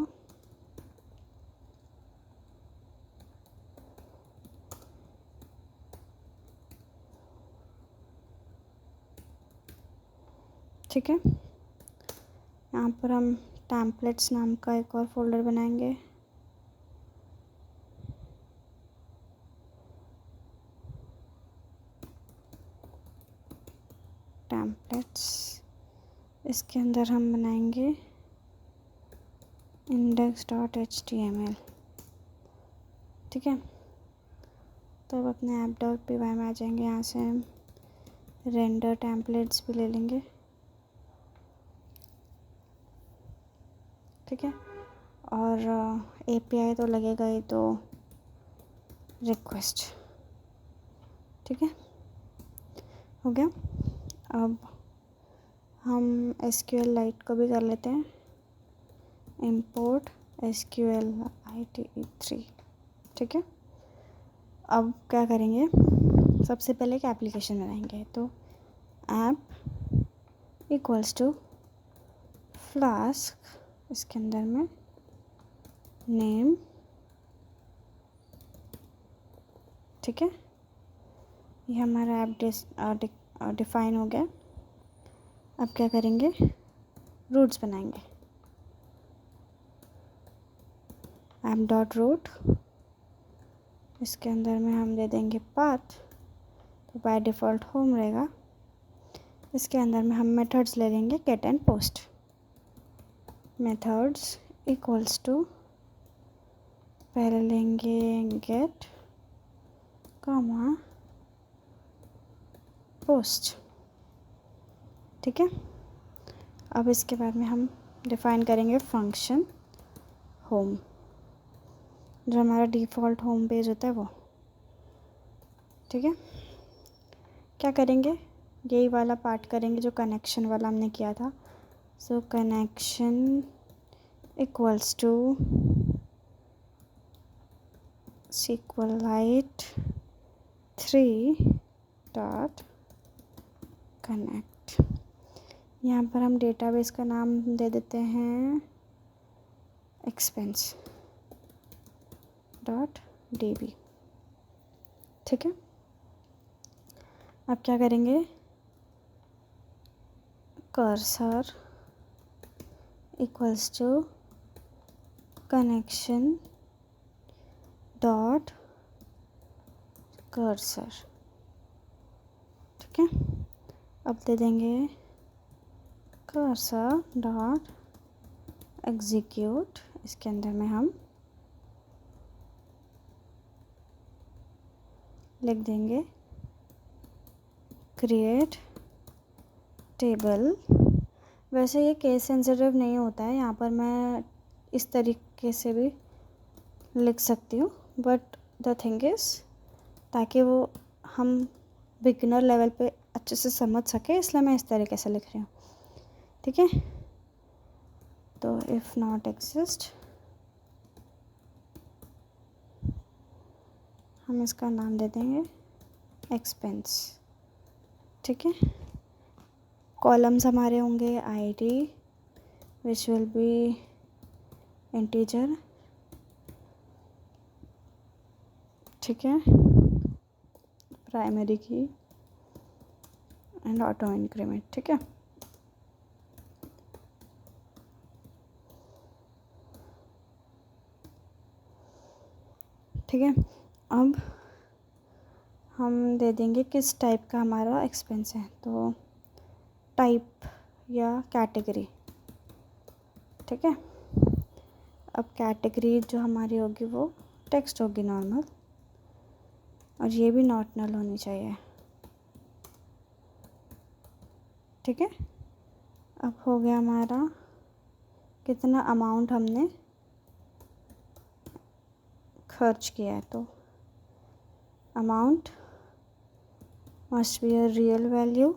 ठीक है, यहाँ पर हम टेम्पलेट्स नाम का एक और फोल्डर बनाएंगे। टेम्पलेट्स, इसके अंदर हम बनाएंगे index.html। ठीक है, तो अब अपने app.py में आ जाएंगे। यहाँ से हम रेंडर टेम्पलेट्स भी ले लेंगे। ठीक है, और API तो लगेगा ही, तो रिक्वेस्ट। ठीक है, हो गया। अब हम SQLite को भी कर लेते हैं, import SQLite3। ठीक है, अब क्या करेंगे, सबसे पहले एक एप्लीकेशन बनाएंगे। तो ऐप इक्वल्स टू फ्लास्क इसके अंदर में नेम, ठीक है। ये हमारा ऐप डिफाइन हो गया। अब क्या करेंगे, रूट्स बनाएंगे। ऐप डॉट रूट, इसके अंदर में हम दे देंगे पाथ, तो बाय डिफ़ॉल्ट होम रहेगा। इसके अंदर में हम मेथड्स ले लेंगे get and post. Methods equals to, पहले लेंगे गेट कॉमा पोस्ट, ठीक है। अब इसके बाद में हम डिफ़ाइन करेंगे फंक्शन होम, जो हमारा डिफ़ॉल्ट होम पेज होता है वो, ठीक है। क्या करेंगे, यही वाला पार्ट करेंगे जो कनेक्शन वाला हमने किया था। So connection equals to SQLite 3 dot connect. यहाँ पर हम डेटाबेस का नाम दे देते हैं एक्सपेंस डॉट DB, ठीक है। अब क्या करेंगे, cursor equals to connection dot cursor, ठीक है। अब दे देंगे कर्सर डॉट एग्जीक्यूट, इसके अंदर में हम लिख देंगे क्रिएट टेबल। वैसे ये केस सेंसिटिव नहीं होता है, यहाँ पर मैं इस तरीके से भी लिख सकती हूँ, बट द थिंग इज़ ताकि वो हम बिगिनर लेवल पे अच्छे से समझ सके, इसलिए मैं इस तरीके से लिख रही हूँ, ठीक है। तो इफ़ नॉट एग्जिस्ट, हम इसका नाम दे देंगे एक्सपेंस, ठीक है। कॉलम्स हमारे होंगे ID which will be integer, ठीक है, प्राइमरी की एंड ऑटो इंक्रीमेंट, ठीक है। ठीक है, अब हम दे देंगे किस टाइप का हमारा एक्सपेंस है, तो टाइप या कैटेगरी, ठीक है। अब कैटेगरी जो हमारी होगी वो टेक्स्ट होगी नॉर्मल, और ये भी नॉट नल होनी चाहिए, ठीक है। अब हो गया हमारा कितना अमाउंट हमने खर्च किया है, तो amount must be a real value,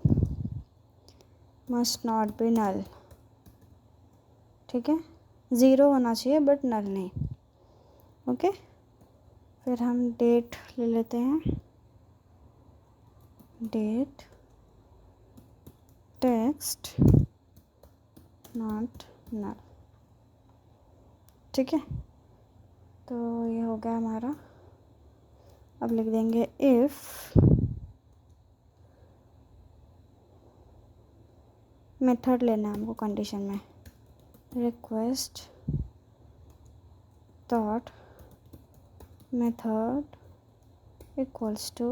must not be null, ठीक है। 0 होना चाहिए बट नल नहीं, ओके। फिर हम डेट ले लेते हैं, डेट टेक्स्ट नॉट नल, ठीक है। तो ये हो गया हमारा। अब लिख देंगे इफ़ मेथड लेना है हमको कंडीशन में, request dot method equals to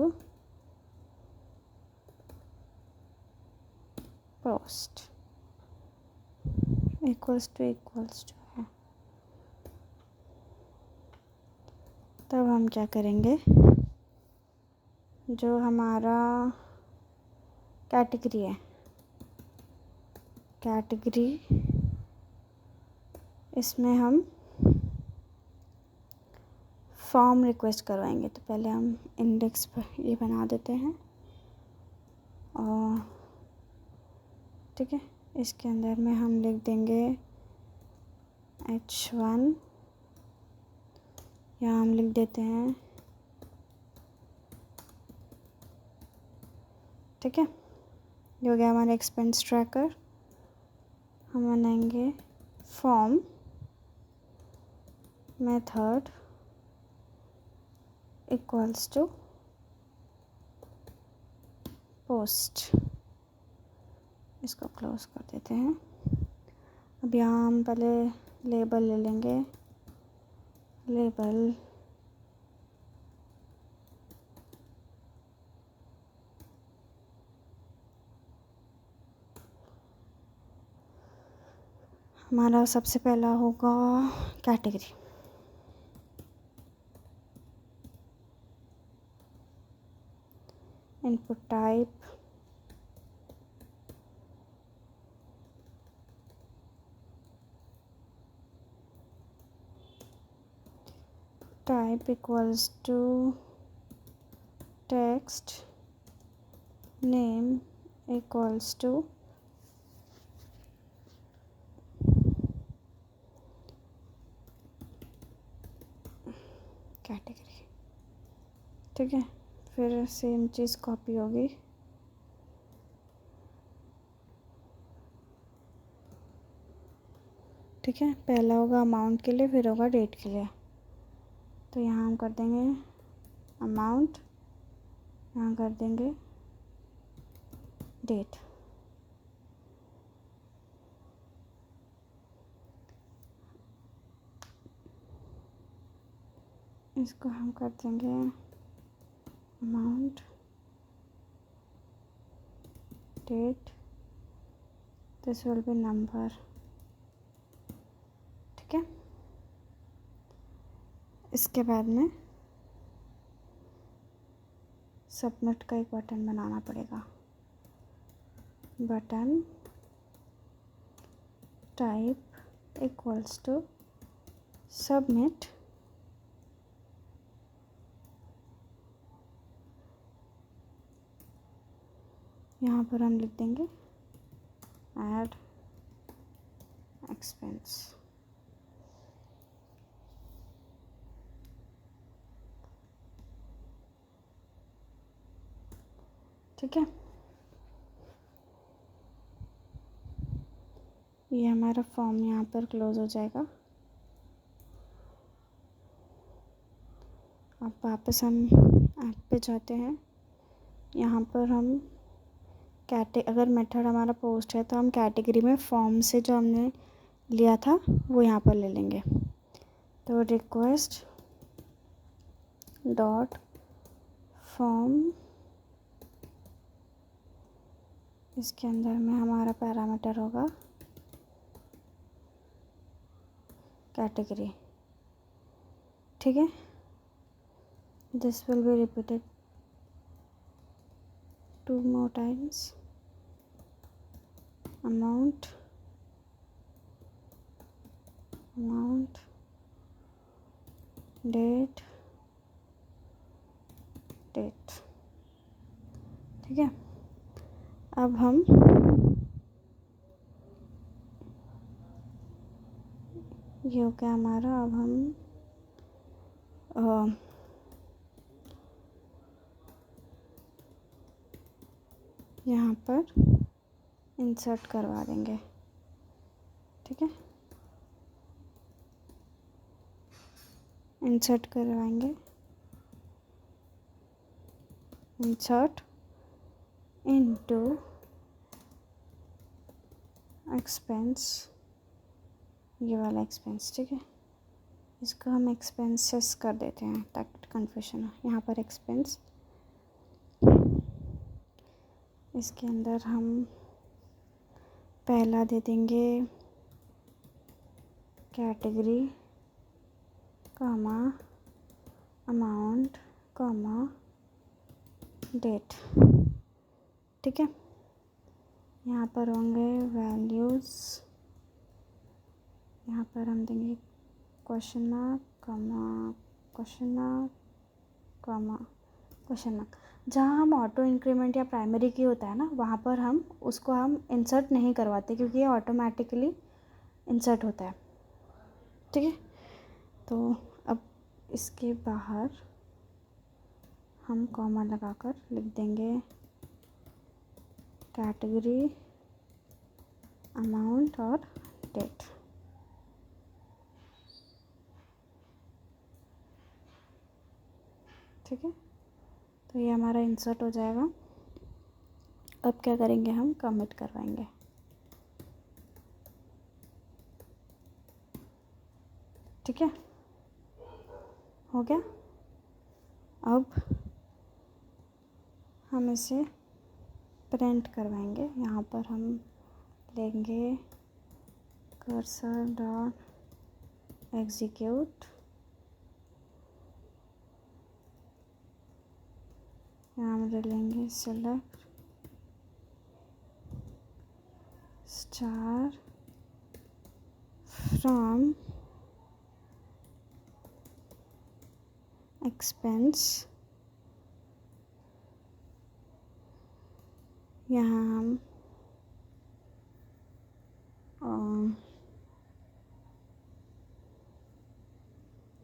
post, equals to है। तब हम क्या करेंगे, जो हमारा कैटेगरी है, कैटेगरी इसमें हम फॉर्म रिक्वेस्ट करवाएंगे। तो पहले हम इंडेक्स पर ये बना देते हैं, और ठीक है, इसके अंदर में हम लिख देंगे H1, यहाँ हम लिख देते हैं, ठीक है। ये हो गया हमारा एक्सपेंस ट्रैकर। हम बनाएंगे form method equals to post. इसको क्लोज कर देते हैं। अब यहाँ हम पहले लेबल ले लेंगे। लेबल हमारा सबसे पहला होगा category. Input type equals to text, name equals to category. ठीक है, फिर सेम चीज़ कॉपी होगी। ठीक है, पहला होगा अमाउंट के लिए, फिर होगा डेट के लिए। तो यहाँ हम कर देंगे अमाउंट, यहाँ कर देंगे डेट। इसको हम कर देंगे amount date, this will be number. ठीक है, इसके बाद में सबमिट का एक बटन बनाना पड़ेगा। Button type equals to submit. यहाँ पर हम लिख देंगे ऐड एक्सपेंस। ठीक है, ये हमारा फॉर्म यहाँ पर क्लोज हो जाएगा। अब वापस हम ऐप पे जाते हैं। यहाँ पर हम अगर मेथड हमारा पोस्ट है तो हम कैटेगरी में फॉर्म से जो हमने लिया था वो यहाँ पर ले लेंगे। तो रिक्वेस्ट डॉट फॉर्म, इसके अंदर में हमारा पैरामीटर होगा कैटेगरी। ठीक है, this will be repeated 2 more times। amount date। ठीक है, अब हम ये हो गया हमारा। अब हम यहाँ पर इंसर्ट करवा देंगे। ठीक है, इंसर्ट करवाएंगे। इंसर्ट इनटू एक्सपेंस, ये वाला एक्सपेंस। ठीक है, इसको हम एक्सपेंसेस कर देते हैं ताकि कन्फ्यूजन हो। यहाँ पर एक्सपेंस, इसके अंदर हम पहला दे देंगे कैटेगरी कामा अमाउंट कामा डेट। ठीक है, यहाँ पर होंगे वैल्यूज़। यहाँ पर हम देंगे क्वेश्चन मार्क कामा क्वेश्चन मार्क कामा क्वेश्चन मार्क। जहाँ हम ऑटो इंक्रीमेंट या प्राइमरी की होता है ना, वहाँ पर हम उसको हम इंसर्ट नहीं करवाते क्योंकि ये ऑटोमेटिकली इंसर्ट होता है। ठीक है, तो अब इसके बाहर हम कॉमा लगाकर लिख देंगे कैटेगरी अमाउंट और डेट। ठीक है, तो ये हमारा इंसर्ट हो जाएगा। अब क्या करेंगे, हम कमिट करवाएंगे। ठीक है, हो गया। अब हम इसे प्रिंट करवाएंगे। यहाँ पर हम लेंगे कर्सर डॉट एग्जीक्यूट, यहाँ हम ले लेंगे सेलेक्ट स्टार फ्रॉम एक्सपेंस। यहाँ हम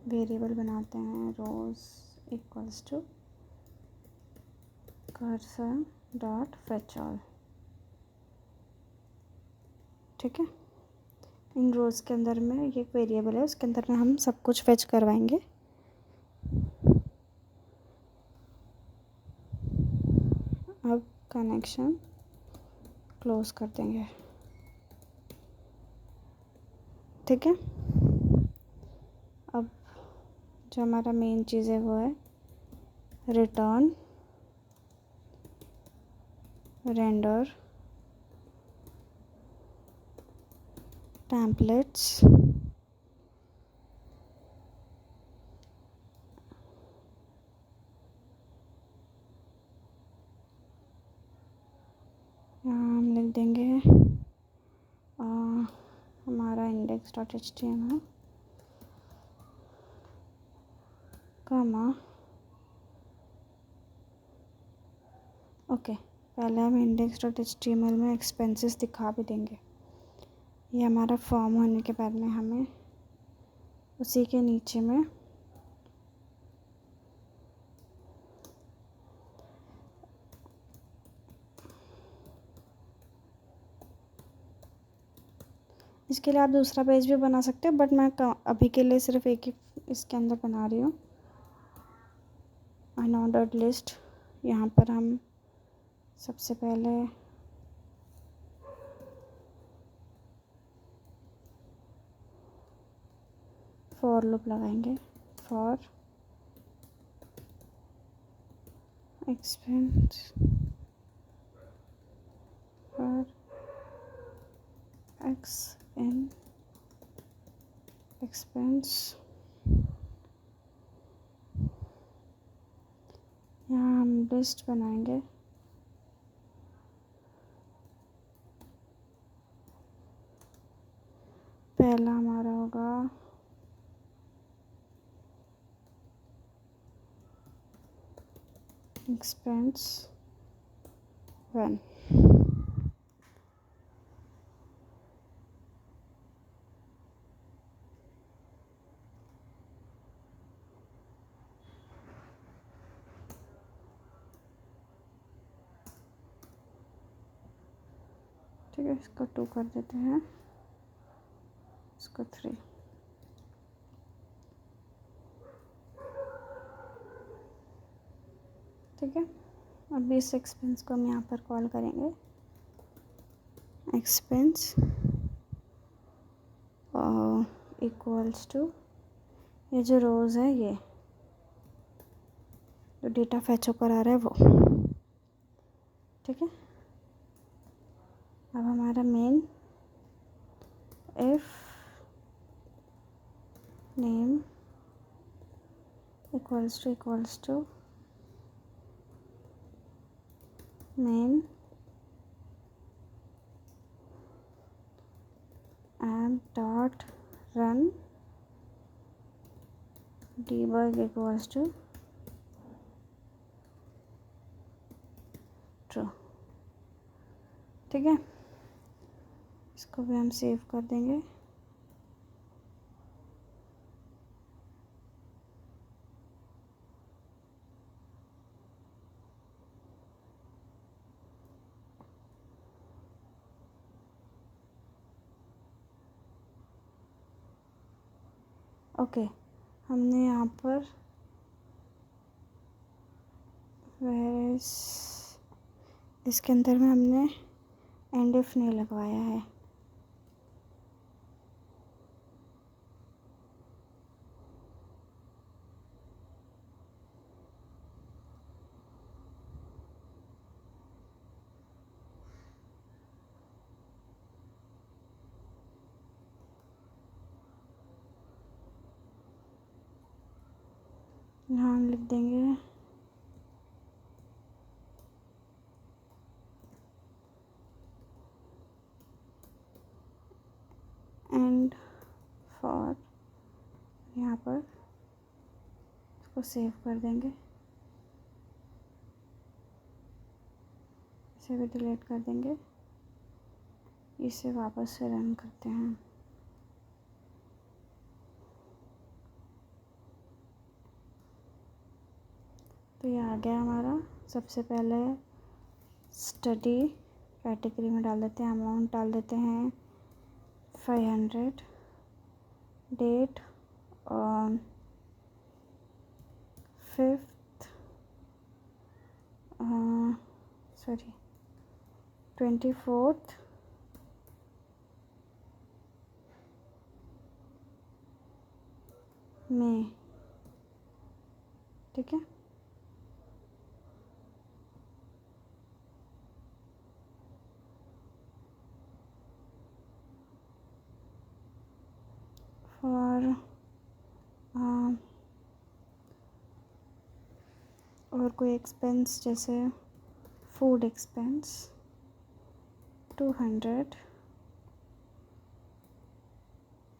वेरिएबल बनाते हैं rows equals to cursor dot fetch all. ठीक है, इन रोज़ के अंदर में ये एक वेरिएबल है, उसके अंदर में हम सब कुछ फेच करवाएंगे। अब कनेक्शन क्लोज कर देंगे। ठीक है, अब जो हमारा मेन चीज़ है वो है रिटर्न रेंडर टेम्पलेट्स हम लिख देंगे हमारा index dot HTML comma. Okay, पहले हम इंडेक्स डॉट HTML में एक्सपेंसेस दिखा भी देंगे। ये हमारा फॉर्म होने के बाद में हमें उसी के नीचे में इसके लिए आप दूसरा पेज भी बना सकते हो, बट मैं अभी के लिए सिर्फ एक ही इसके अंदर बना रही हूँ। अनऑर्डर्ड लिस्ट, यहाँ पर हम सबसे पहले फॉर लूप लगाएंगे। For expense for x in expense, यहाँ हम लिस्ट बनाएंगे। पहला हमारा होगा एक्सपेंस 1। ठीक है, इसको 2 कर देते हैं, इसको 3। ठीक है, अब इस एक्सपेंस को हम यहाँ पर कॉल करेंगे एक्सपेंस इक्वल्स टू ये जो रोज़ है, ये जो डेटा फैच होकर आ रहा है वो। ठीक है, अब हमारा main if name equals to main app dot run debug equals to true. ठीक है, इसको भी हम सेव कर देंगे। ओके, हमने यहाँ पर वेयरएज इसके अंदर में हमने एंड इफ नहीं लगवाया है। यहाँ हम लिख देंगे एंड फॉर, यहाँ पर इसको सेव कर देंगे, इसे भी डिलीट कर देंगे, इसे वापस से रन करते हैं। तो ये आ गया हमारा। सबसे पहले स्टडी कैटेगरी में डाल देते हैं, अमाउंट डाल देते हैं 500, डेट 24th मई, ठीक है। फॉर और कोई एक्सपेंस जैसे फूड एक्सपेंस 200,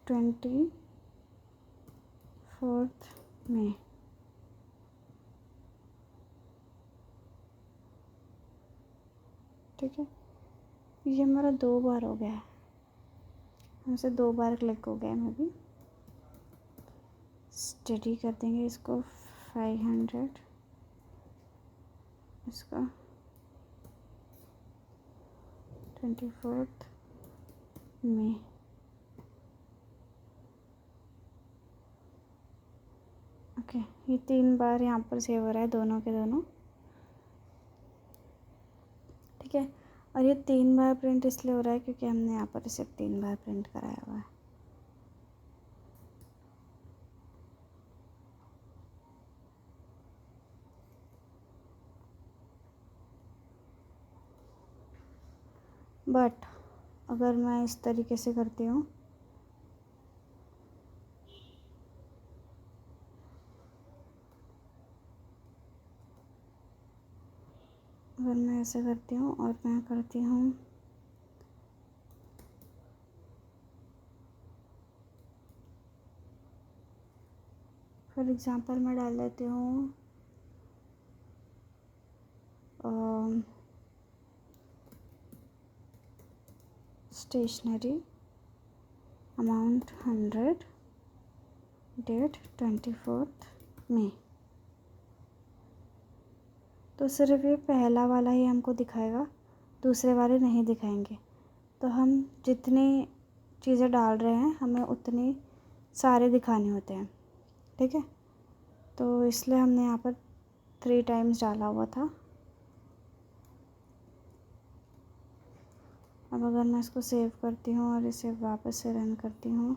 24th मई, ठीक है। ये हमारा 2 बार हो गया है, हमसे 2 बार क्लिक हो गया है। मैं भी स्टडी कर देंगे इसको 500, इसका 24th मई। ओके, ये 3 बार यहाँ पर सेव हो रहा है, दोनों के दोनों, ठीक है। और ये 3 बार प्रिंट इसलिए हो रहा है क्योंकि हमने यहाँ पर इसे 3 बार प्रिंट कराया हुआ है। बट अगर मैं इस तरीके से करती हूँ, अगर मैं ऐसे करती हूँ और मैं करती हूँ फॉर एग्ज़ाम्पल मैं डाल देती हूँ स्टेशनरी अमाउंट 100, डेट 24th मई, तो सिर्फ ये पहला वाला ही हमको दिखाएगा, दूसरे वाले नहीं दिखाएंगे। तो हम जितनी चीज़ें डाल रहे हैं हमें उतनी सारे दिखाने होते हैं, ठीक है। तो इसलिए हमने यहाँ पर 3 टाइम्स डाला हुआ था। अब अगर मैं इसको सेव करती हूँ और इसे वापस से रन करती हूँ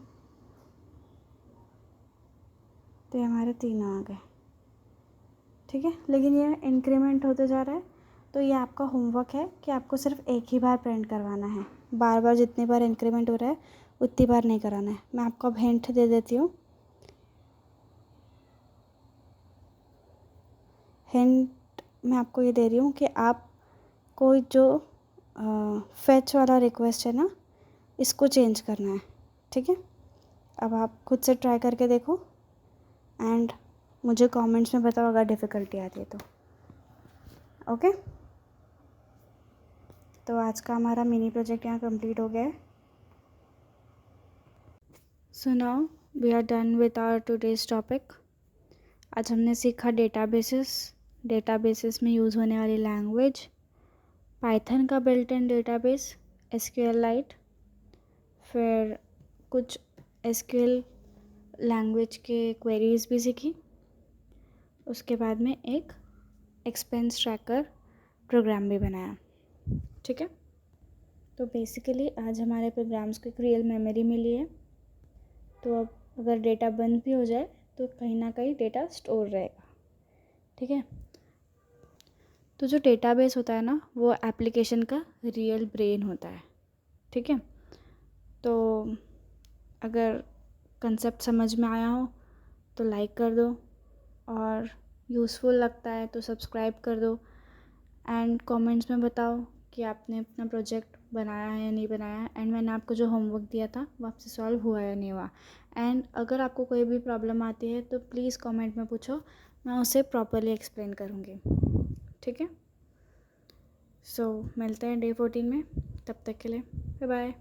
तो ये हमारे 3 आ गए, ठीक है। लेकिन ये इंक्रीमेंट होते जा रहा है, तो ये आपका होमवर्क है कि आपको सिर्फ एक ही बार प्रिंट करवाना है, बार बार जितनी बार इंक्रीमेंट हो रहा है उतनी बार नहीं कराना है। मैं आपको अब हिंट दे देती हूँ, हिंट मैं आपको ये दे रही हूँ कि आप कोई जो फैच वाला रिक्वेस्ट है ना, इसको चेंज करना है, ठीक है। अब आप खुद से ट्राई करके देखो एंड मुझे कमेंट्स में बताओ अगर डिफ़िकल्टी आती है तो, ओके। तो आज का हमारा मिनी प्रोजेक्ट यहाँ कंप्लीट हो गया है। So now we are done with our today's topic. आज हमने सीखा डेटाबेसेस में यूज़ होने वाली लैंग्वेज, पाइथन का बिल्ट इन डेटाबेस SQLite, फिर कुछ SQL लैंग्वेज के क्वेरीज भी सीखी, उसके बाद में एक एक्सपेंस ट्रैकर प्रोग्राम भी बनाया। ठीक है, तो बेसिकली आज हमारे प्रोग्राम्स को एक रियल मेमोरी मिली है। तो अब अगर डेटा बंद भी हो जाए तो कहीं ना कहीं डेटा स्टोर रहेगा। ठीक है, तो जो डेटाबेस होता है ना, वो एप्लीकेशन का रियल ब्रेन होता है। ठीक है, तो अगर कंसेप्ट समझ में आया हो तो लाइक कर दो, और यूज़फुल लगता है तो सब्सक्राइब कर दो, एंड कमेंट्स में बताओ कि आपने अपना प्रोजेक्ट बनाया है या नहीं बनाया है, एंड मैंने आपको जो होमवर्क दिया था वो आपसे सॉल्व हुआ या नहीं हुआ। एंड अगर आपको कोई भी प्रॉब्लम आती है तो प्लीज़ कमेंट में पूछो, मैं उसे प्रॉपरली एक्सप्लेन करूँगी। ठीक है, सो मिलते हैं डे 14 में, तब तक के लिए बाय बाय।